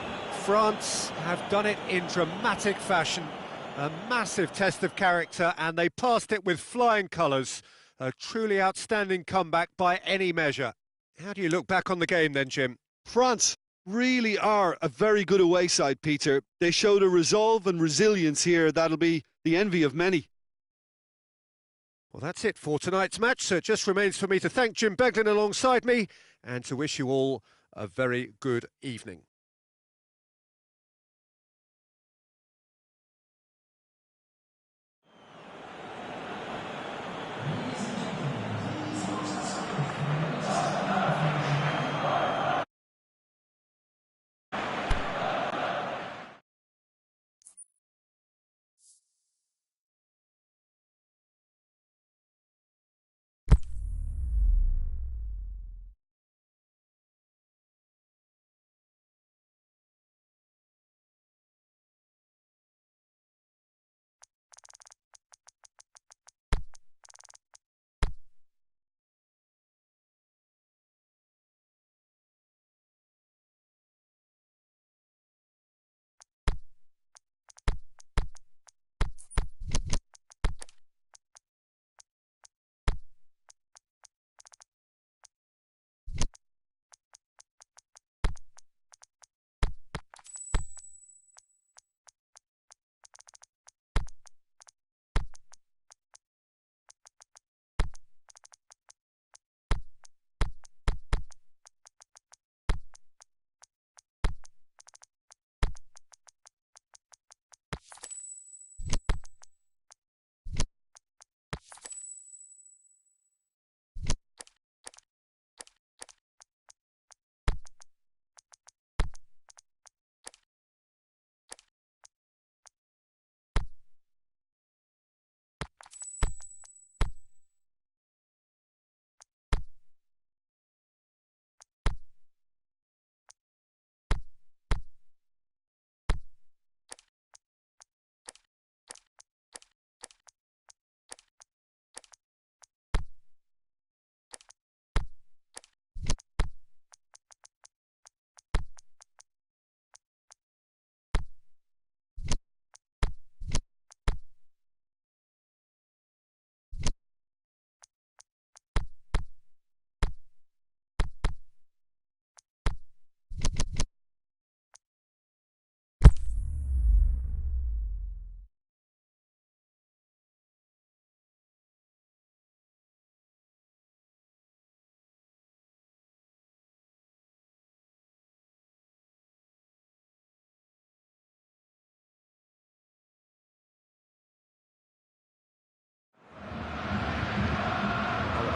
France have done it in dramatic fashion. A massive test of character, and they passed it with flying colours. A truly outstanding comeback by any measure. How do you look back on the game then, Jim? France really are a very good away side, Peter. They showed a resolve and resilience here that'll be the envy of many. Well, that's it for tonight's match, so it just remains for me to thank Jim Beglin alongside me and to wish you all a very good evening.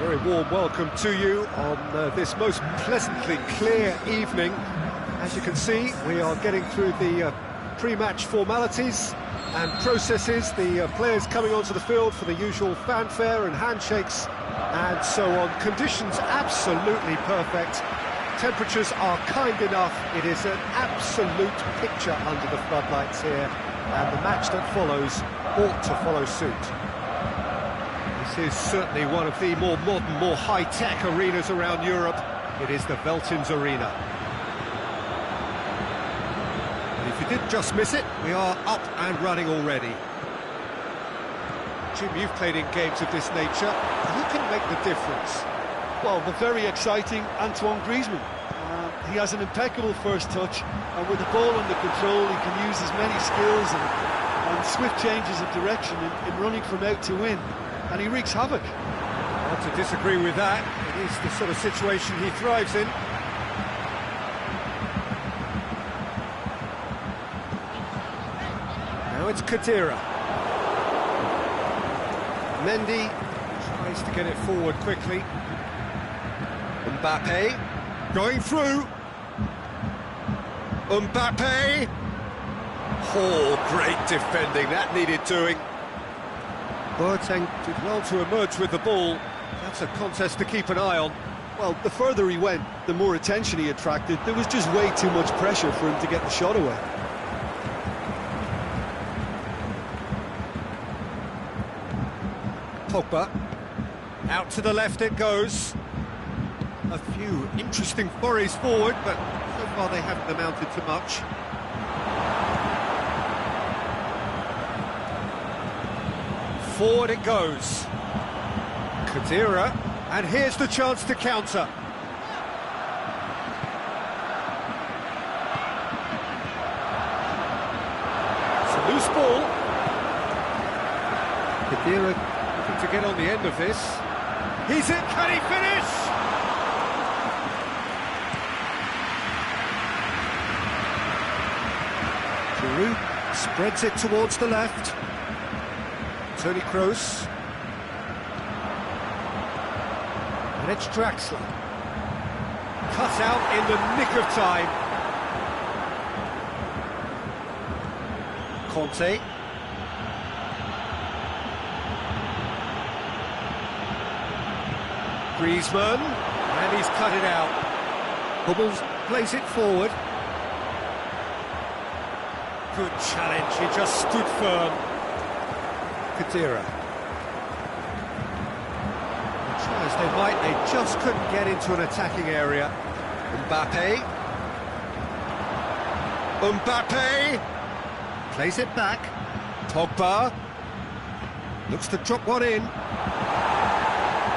Very warm welcome to you on this most pleasantly clear evening. As you can see, we are getting through the pre-match formalities and processes, the players coming onto the field for the usual fanfare and handshakes and so on. Conditions absolutely perfect. Temperatures are kind enough. It is an absolute picture under the floodlights here, and the match that follows ought to follow suit. This is certainly one of the more modern, more high-tech arenas around Europe. It is the Veltins Arena. And if you did just miss it, we are up and running already. Jim, you've played in games of this nature. Who can make the difference? Well, the very exciting Antoine Griezmann. He has an impeccable first touch, and with the ball under control, he can use his many skills and swift changes of direction in running from out to in, and he wreaks havoc. Hard to disagree with that. It is the sort of situation he thrives in. Now it's Khedira. Mendy tries to get it forward quickly. Mbappe going through. Mbappe. Oh, great defending. That needed doing. Boateng did well to emerge with the ball. That's a contest to keep an eye on. Well, the further he went, the more attention he attracted. There was just way too much pressure for him to get the shot away. Pogba. Out to the left it goes. A few interesting forays forward, but so far they haven't amounted to much. Forward it goes. Khedira, and here's the chance to counter. It's a loose ball. Khedira looking to get on the end of this. He's it, can he finish? Giroud spreads it towards the left. Toni Kroos. And it's Draxler. Cut out in the nick of time. Conte. Griezmann. And he's cut it out. Hummels plays it forward. Good challenge, he just stood firm. Khedira. Try as they might, they just couldn't get into an attacking area. Mbappe. Mbappe! Plays it back. Pogba. Looks to drop one in.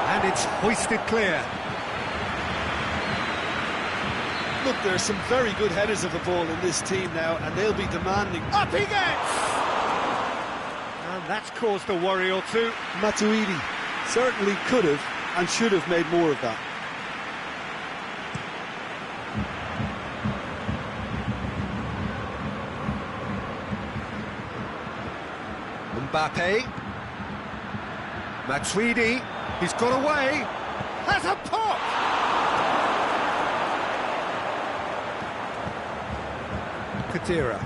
And it's hoisted clear. Look, there are some very good headers of the ball in this team now, and they'll be demanding. Up he gets! And that's caused a worry or two. Matuidi certainly could have and should have made more of that. Mbappe. Matuidi. He's got away. Has a pop! Khedira.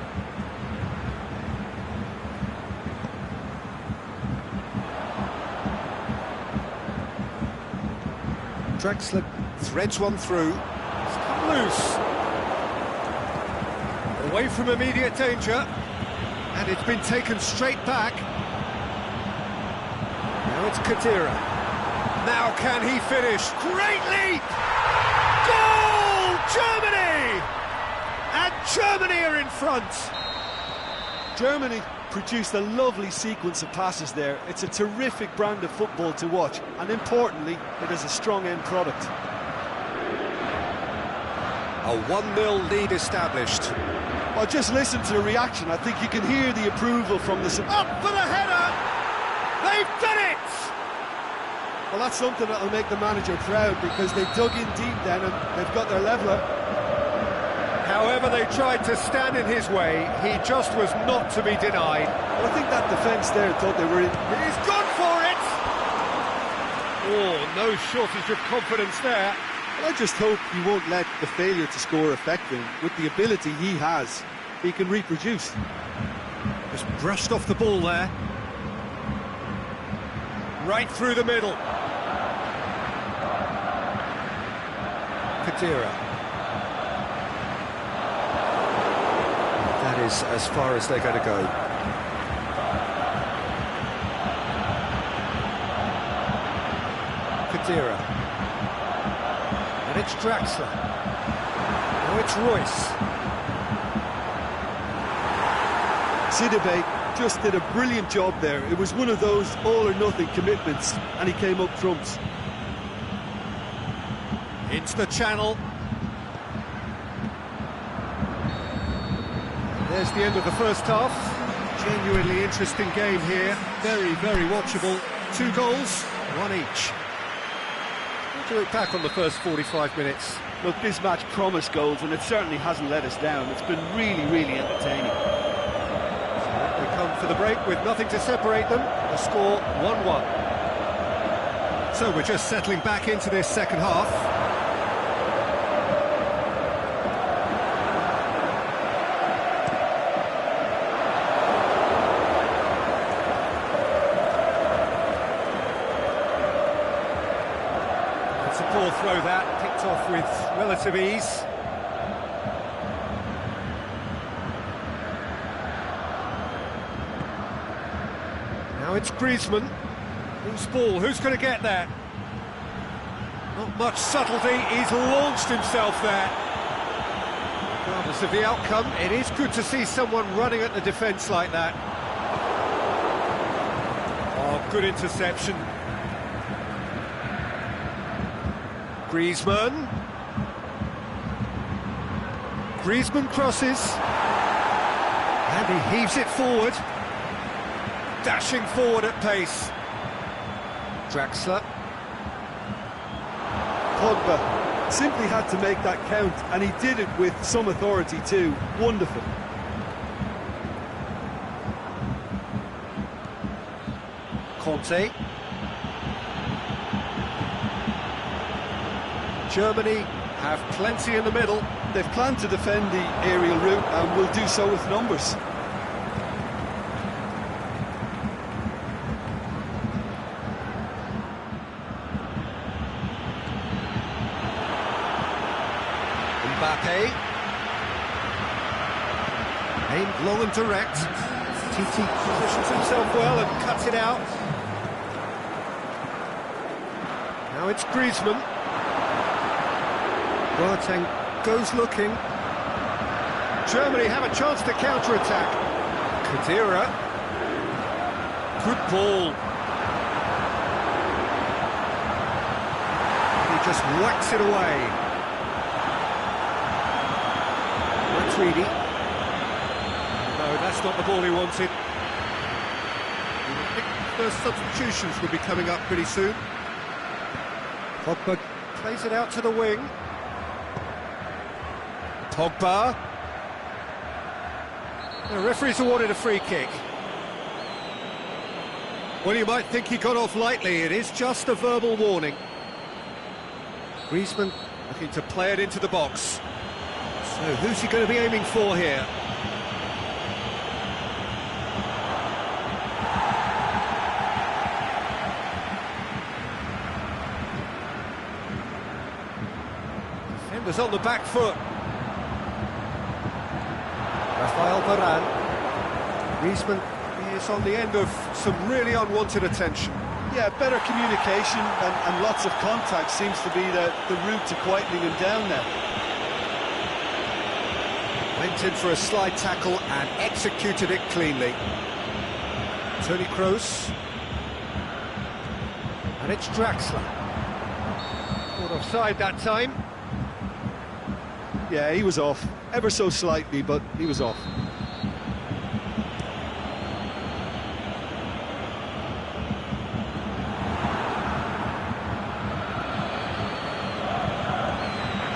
Draxler threads one through. It's come loose. Away from immediate danger. And it's been taken straight back. Now it's Khedira. Now can he finish? Great leap! Goal! Germany! And Germany are in front. Germany produced a lovely sequence of passes there. It's a terrific brand of football to watch, and importantly, it is a strong end product. A 1-0 lead established. Well, just listen to the reaction. I think you can hear the approval from the... Up for the header! They've done it! Well, that's something that'll make the manager proud, because they dug in deep then and they've got their leveller. However they tried to stand in his way, he just was not to be denied. Well, I think that defence there thought they were in. He's gone for it! Oh, no shortage of confidence there. Well, I just hope he won't let the failure to score affect him. With the ability he has, he can reproduce. Just brushed off the ball there. Right through the middle. Kadira. That is as far as they're going to go. Kadira. And it's Draxler. Now it's Royce. Sidibe just did a brilliant job there. It was one of those all-or-nothing commitments, and he came up trumps. Into the channel. There's the end of the first half. Genuinely interesting game here. Very, very watchable. 2 goals, 1 each. What do you look back on the first 45 minutes? Look, this match promised goals, and it certainly hasn't let us down. It's been really, really entertaining. They come for the break with nothing to separate them. The score 1-1. So we're just settling back into this second half. It's a poor throw that, picked off with relative ease. Now it's Griezmann. Who's ball? Who's going to get there? Not much subtlety. He's launched himself there. Regardless of the outcome, it is good to see someone running at the defence like that. Oh, good interception. Griezmann. Griezmann crosses. And he heaves it forward. Dashing forward at pace. Draxler. Pogba simply had to make that count, and he did it with some authority too. Wonderful. Conte. Germany have plenty in the middle. They've planned to defend the aerial route and will do so with numbers. Mbappe. Aimed long and direct. Titi positions himself well and cuts it out. Now it's Griezmann. Boateng goes looking. Germany have a chance to counter-attack. Kadira. Good ball. He just whacks it away. Matuidi. No, that's not the ball he wanted. I think those substitutions will be coming up pretty soon. Pogba plays it out to the wing. Pogba. The referee's awarded a free kick. Well, you might think he got off lightly. It is just a verbal warning. Griezmann looking to play it into the box. So who's he going to be aiming for here? Defenders on the back foot. Rafael Varane. Griezmann is on the end of some really unwanted attention. Yeah, better communication and lots of contact seems to be the route to quietening him down now. Went in for a slide tackle and executed it cleanly. Toni Kroos. And it's Draxler. Caught offside that time. Yeah, he was off. Ever so slightly, but he was off.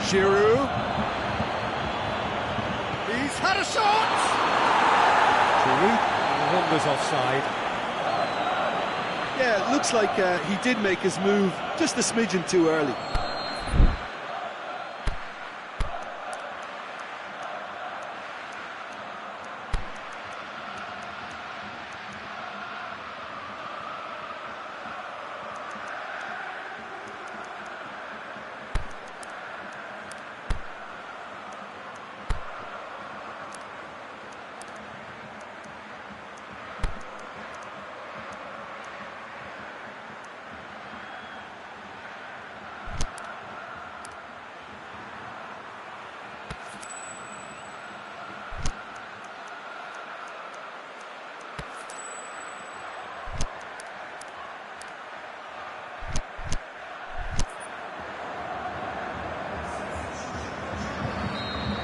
Giroud. He's had a shot! Giroud wanders offside. Yeah, it looks like he did make his move just a smidgen too early.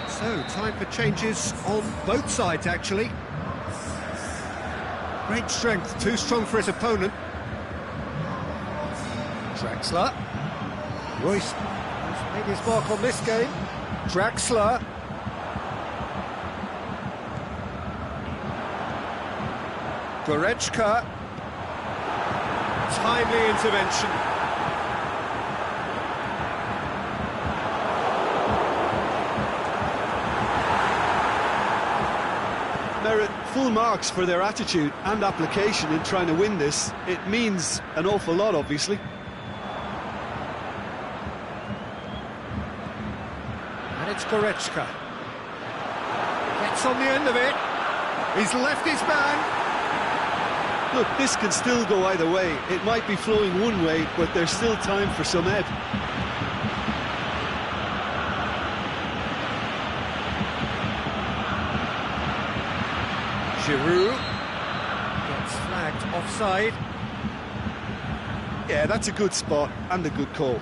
So, time for changes on both sides, actually. Great strength, too strong for his opponent. Draxler. Royce has made his mark on this game. Draxler. Goretzka. Timely intervention. Merit full marks for their attitude and application in trying to win this. It means an awful lot, obviously. And it's Goretzka. Gets on the end of it. He's left his man. Look, this can still go either way. It might be flowing one way, but there's still time for some ebb. Giroud gets flagged offside. Yeah, that's a good spot and a good call.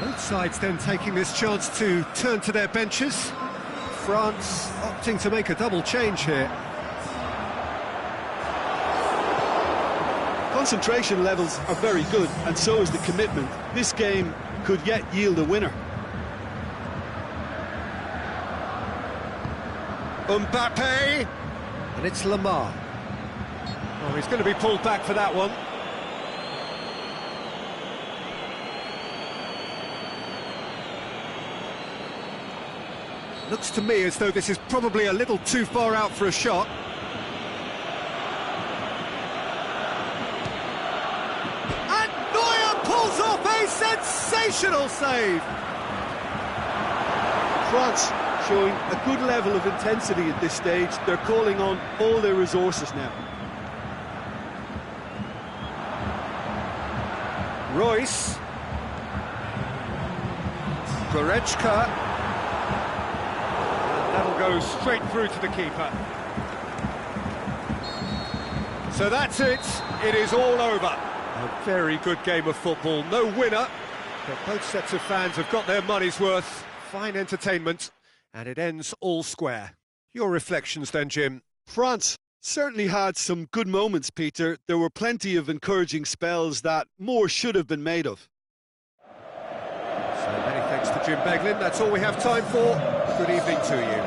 Both sides then taking this chance to turn to their benches. France opting to make a double change here. Concentration levels are very good, and so is the commitment. This game could yet yield a winner. Mbappe, and it's Lamar. Oh, he's going to be pulled back for that one. Looks to me as though this is probably a little too far out for a shot. And Neuer pulls off a sensational save! France showing a good level of intensity at this stage. They're calling on all their resources now. Royce. Goretzka. That'll go straight through to the keeper. So that's it. It is all over. A very good game of football. No winner, but both sets of fans have got their money's worth. Fine entertainment, and it ends all square. Your reflections then, Jim? France certainly had some good moments, Peter. There were plenty of encouraging spells that more should have been made of. So many thanks to Jim Beglin. That's all we have time for. Good evening to you.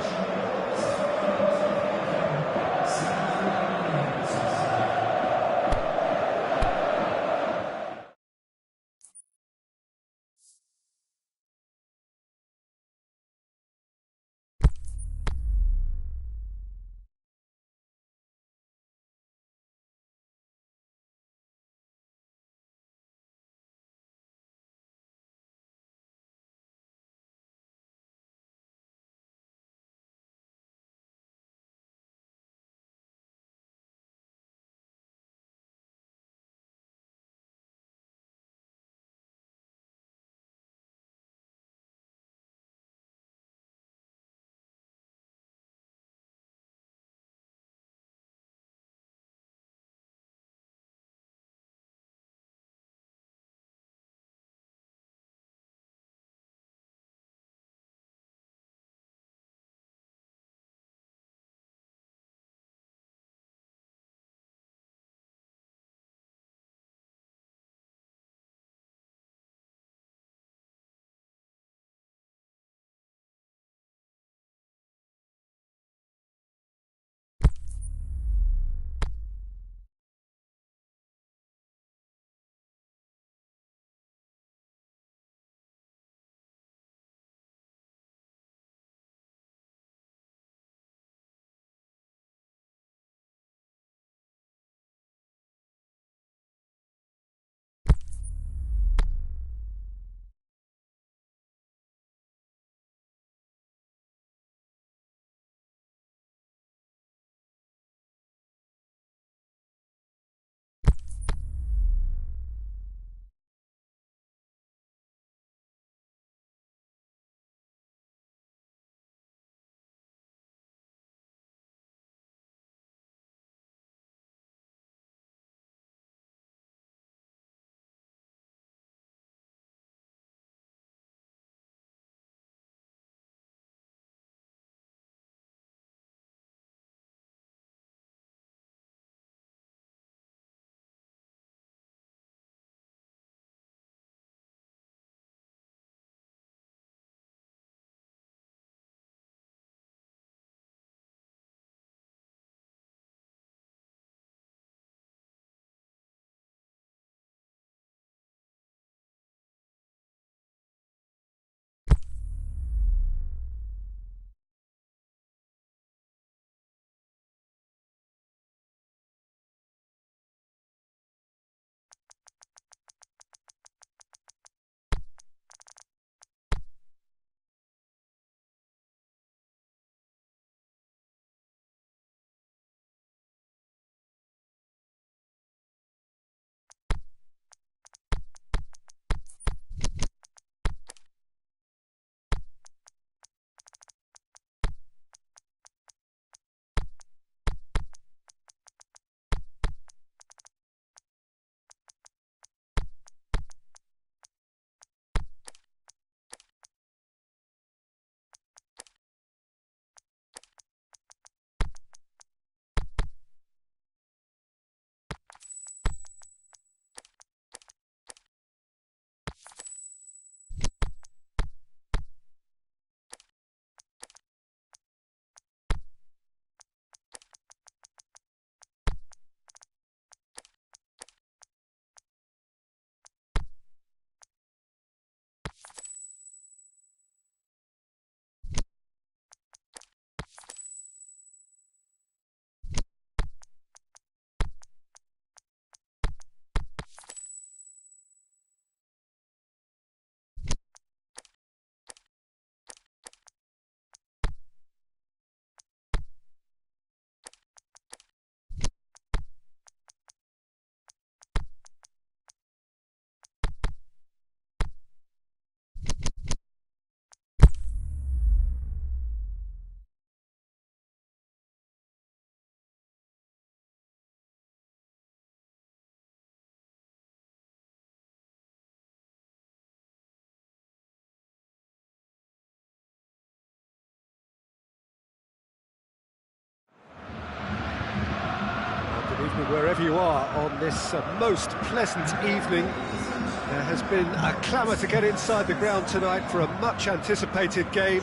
wherever you are on this most pleasant evening. There has been a clamour to get inside the ground tonight for a much-anticipated game.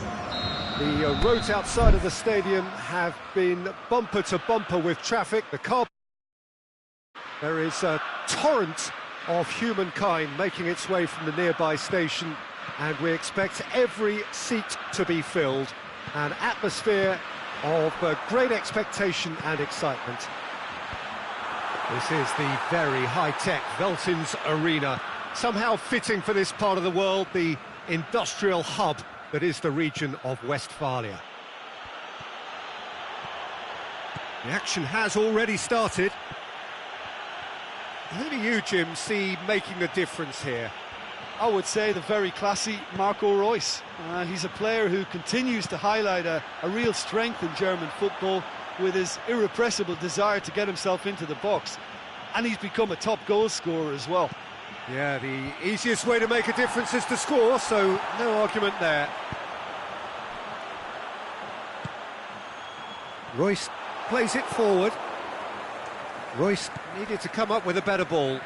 The roads outside of the stadium have been bumper to bumper with traffic. There is a torrent of humankind making its way from the nearby station, and we expect every seat to be filled. An atmosphere of great expectation and excitement. This is the very high-tech Veltins Arena, somehow fitting for this part of the world, the industrial hub that is the region of Westphalia. The action has already started. Who do you, Jim, see making the difference here? I would say the very classy Marco Reus. He's a player who continues to highlight a real strength in German football with his irrepressible desire to get himself into the box. And he's become a top goal scorer as well. Yeah, the easiest way to make a difference is to score, so no argument there. Reus plays it forward. Reus needed to come up with a better ball.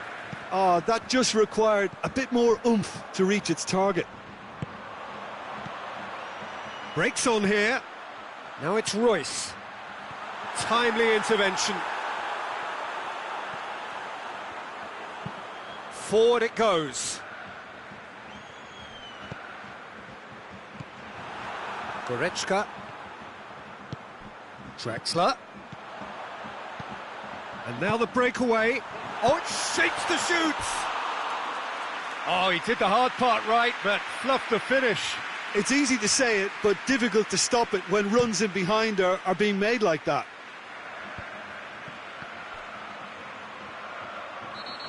Oh, that just required a bit more oomph to reach its target. Breaks on here. Now it's Reus. Timely intervention. Forward it goes. Goretzka. Drexler. And now the breakaway. Oh, it shakes the shoots! Oh, he did the hard part right, but fluffed the finish. It's easy to say it, but difficult to stop it when runs in behind are being made like that.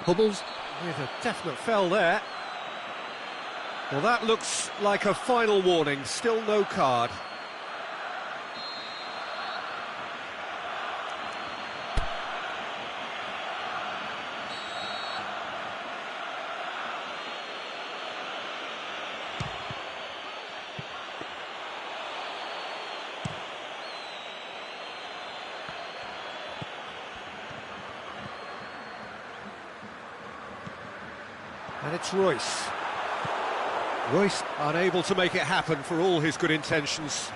Hummels with a definite foul there. Well, that looks like a final warning. Still no card. And it's Reus. Reus unable to make it happen for all his good intentions.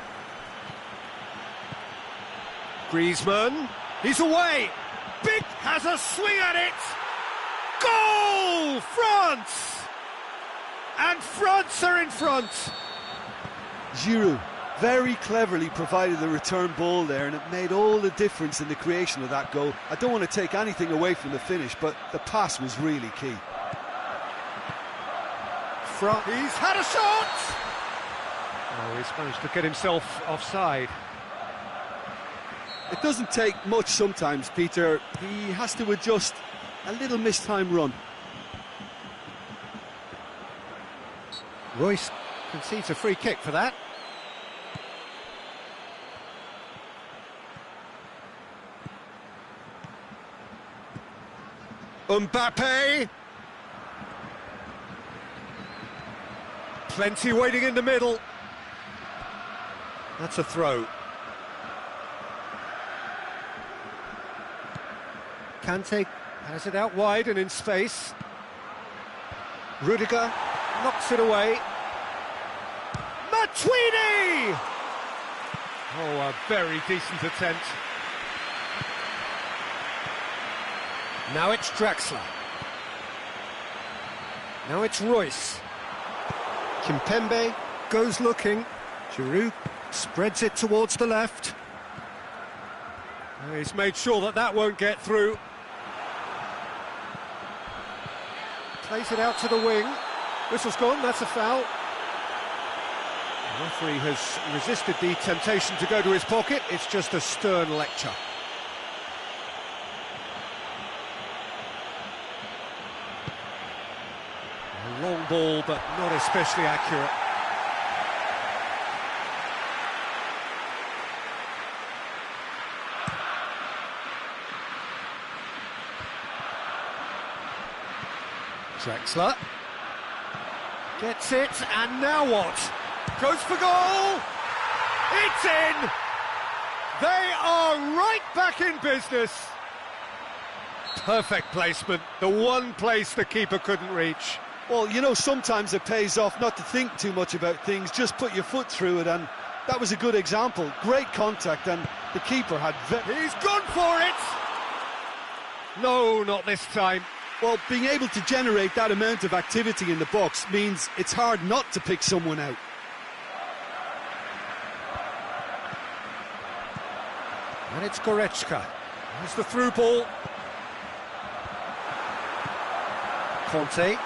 Griezmann, he's away! Big has a swing at it! Goal! France! And France are in front! Giroud very cleverly provided the return ball there, and it made all the difference in the creation of that goal. I don't want to take anything away from the finish, but the pass was really key. He's had a shot! Oh, he's managed to get himself offside. It doesn't take much sometimes, Peter. He has to adjust a little mistimed run. Reus concedes a free kick for that. Mbappe! Plenty waiting in the middle. That's a throw. Kante has it out wide and in space. Rudiger knocks it away. Matuidi! Oh, a very decent attempt. Now it's Drexler. Now it's Reus. Kimpembe goes looking. Giroud spreads it towards the left. He's made sure that that won't get through. Plays it out to the wing. Whistle's gone, that's a foul. The referee has resisted the temptation to go to his pocket. It's just a stern lecture. A long ball, but not especially accurate. Drexler gets it, and now what? Goes for goal! It's in! They are right back in business! Perfect placement, the one place the keeper couldn't reach. Well, you know, sometimes it pays off not to think too much about things, just put your foot through it, and that was a good example. Great contact, and the keeper had... He's gone for it! No, not this time. Well, being able to generate that amount of activity in the box means it's hard not to pick someone out. And it's Goretzka. There's the through ball. Conte.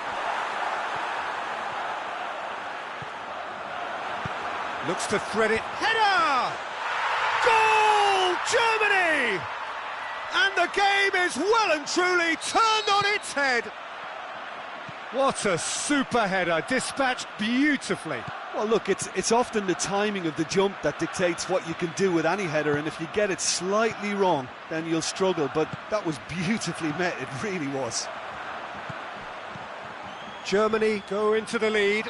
Looks to thread it. Header! Goal! Germany! And the game is well and truly turned on its head. What a super header, dispatched beautifully. Well, look, it's often the timing of the jump that dictates what you can do with any header, and if you get it slightly wrong, then you'll struggle, but that was beautifully met, it really was. Germany go into the lead.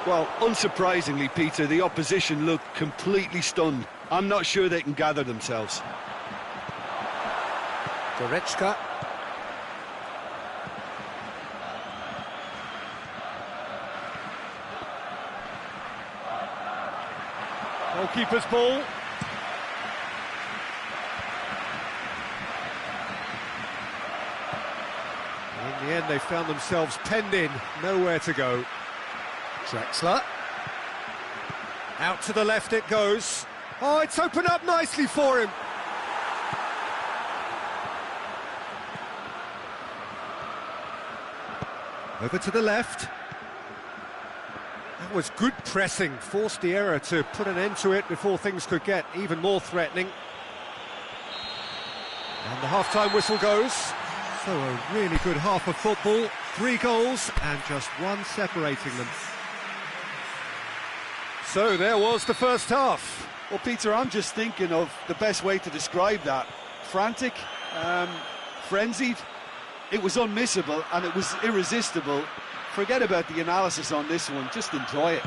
Well, unsurprisingly, Peter, the opposition looked completely stunned. I'm not sure they can gather themselves. Goretzka. Goalkeeper's ball. In the end, they found themselves penned in, nowhere to go. Drexler. Out to the left it goes. Oh, it's opened up nicely for him. Over to the left. That was good pressing, forced the error to put an end to it before things could get even more threatening. And the half-time whistle goes. So a really good half of football, 3 goals and just one separating them. So there was the first half. Well, Peter, I'm just thinking of the best way to describe that. Frantic, frenzied. It was unmissable and it was irresistible. Forget about the analysis on this one, just enjoy it.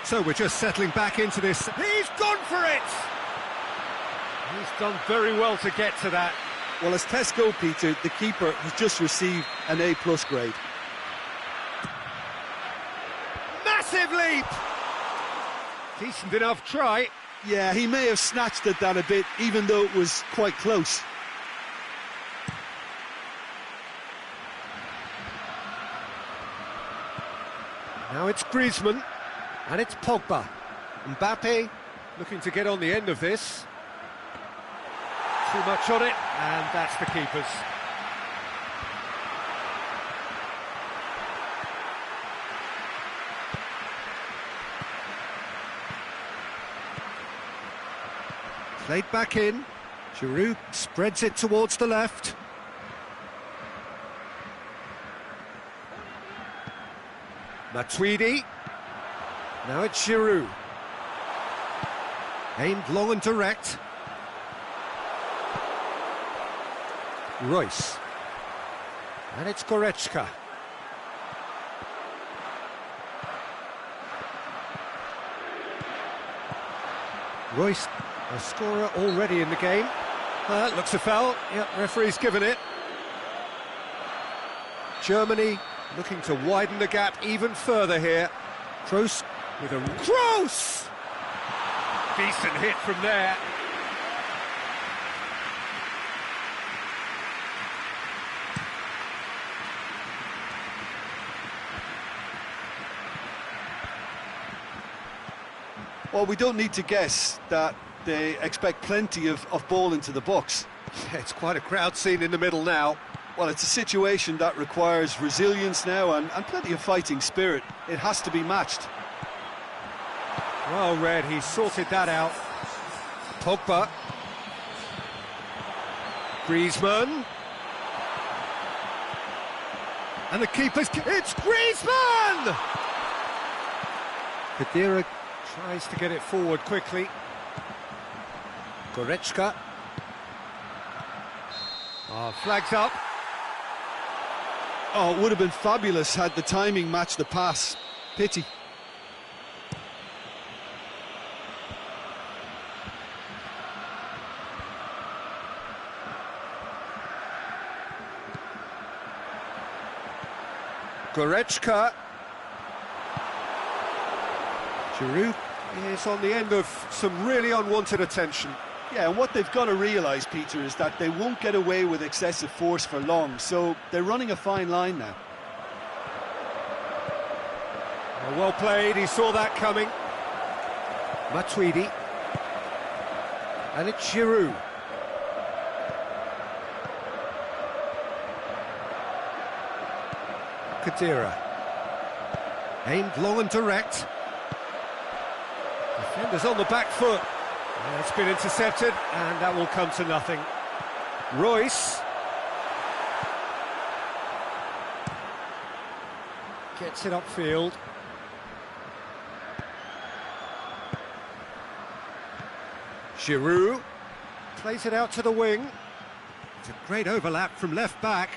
So we're just settling back into this. He's gone for it! He's done very well to get to that. Well, as tests go, Peter, the keeper has just received an A+ grade. Massive leap! Decent enough try. Yeah, he may have snatched at that a bit, even though it was quite close. Now it's Griezmann, and it's Pogba. Mbappe looking to get on the end of this. Too much on it, and that's the keeper's. Played back in. Giroud spreads it towards the left. Matuidi. Now it's Giroud. Aimed long and direct. Royce. And it's Goretzka. Royce, a scorer already in the game. Looks a foul. Yep, referee's given it. Germany looking to widen the gap even further here. Kroos with a... Kroos! Decent hit from there. Well, we don't need to guess that they expect plenty of ball into the box. Yeah, it's quite a crowd scene in the middle now. Well, it's a situation that requires resilience now and plenty of fighting spirit. It has to be matched. Well read, he sorted that out. Pogba. Griezmann. And the keeper's... It's Griezmann! Khedira tries to get it forward quickly. Goretzka. Flags up. Oh, it would have been fabulous had the timing matched the pass. Pity. Goretzka. Giroud is on the end of some really unwanted attention. Yeah, and what they've got to realise, Peter, is that they won't get away with excessive force for long, so they're running a fine line now. Well played, he saw that coming. Matuidi. And it's Giroud. Khedira. Aimed long and direct. Defenders on the back foot. It's been intercepted, and that will come to nothing. Royce. Gets it upfield. Giroud. Plays it out to the wing. It's a great overlap from left back.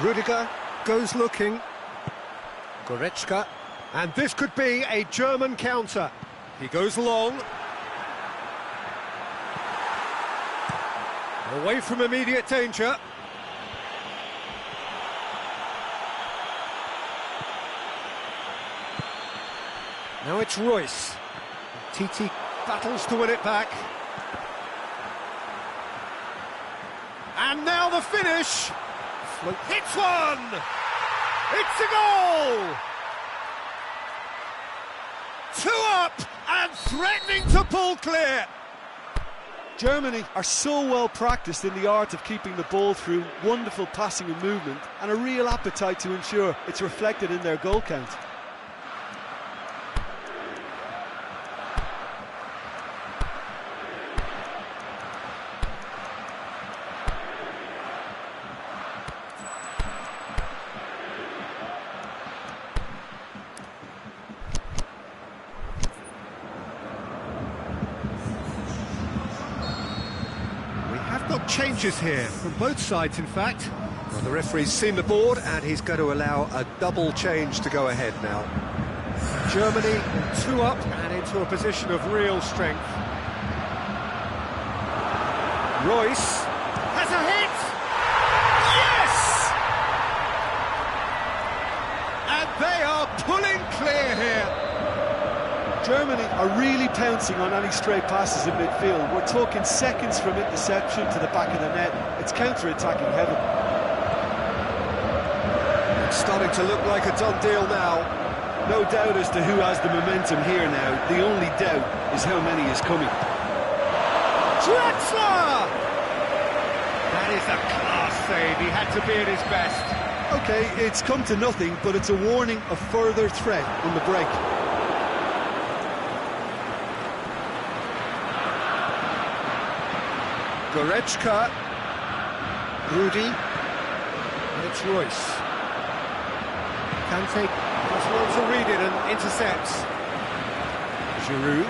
Rudiger goes looking. Goretzka. And this could be a German counter. He goes long. Away from immediate danger. Now it's Royce. Titi battles to win it back. And now the finish. Hits one! It's a goal! 2 up and threatening to pull clear. Germany are so well practiced in the art of keeping the ball through wonderful passing and movement, and a real appetite to ensure it's reflected in their goal count. Got changes here from both sides, in fact. Well, the referee's seen the board and he's going to allow a double change to go ahead now. Germany 2 up and into a position of real strength. Royce has a hit! Yes! And they are pulling clear here. Germany are really pouncing on any stray passes in midfield. We're talking seconds from interception to the back of the net. It's counter-attacking heaven. It's starting to look like a done deal now. No doubt as to who has the momentum here now. The only doubt is how many is coming. Draxler! That is a class save. He had to be at his best. OK, it's come to nothing, but it's a warning of further threat on the break. Goretzka, Rudy, and it's Royce. Kante has well to read it and intercepts. Giroud.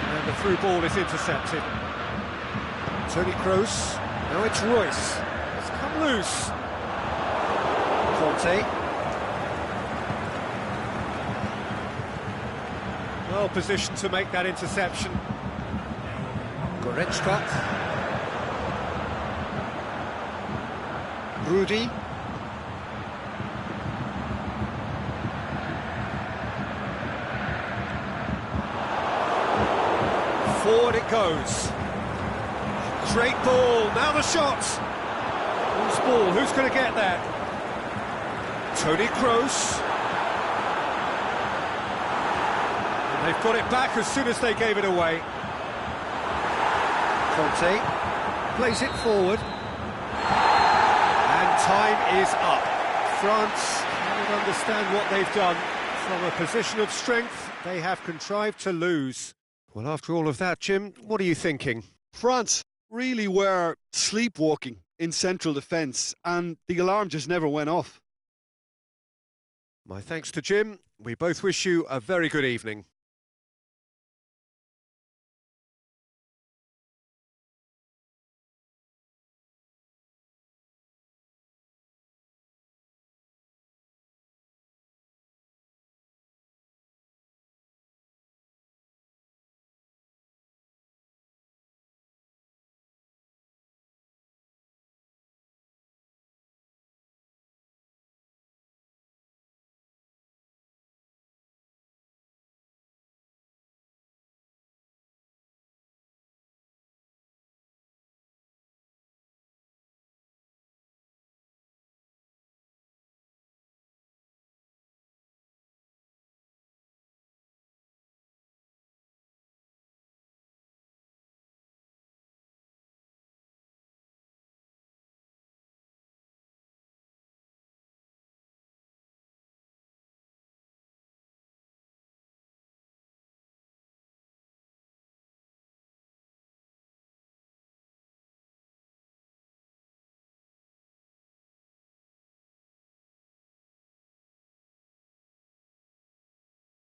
And the through ball is intercepted. Toni Kroos, now it's Royce. It's come loose. Conte. Well positioned to make that interception. Goretzka. Rudy. Forward it goes. Great ball, now the shot. Whose ball, who's going to get that? Toni Kroos. And they've got it back as soon as they gave it away. Conte plays it forward, and time is up. France cannot understand what they've done. From a position of strength, they have contrived to lose. Well, after all of that, Jim, what are you thinking? France really were sleepwalking in central defence, and the alarm just never went off. My thanks to Jim. We both wish you a very good evening.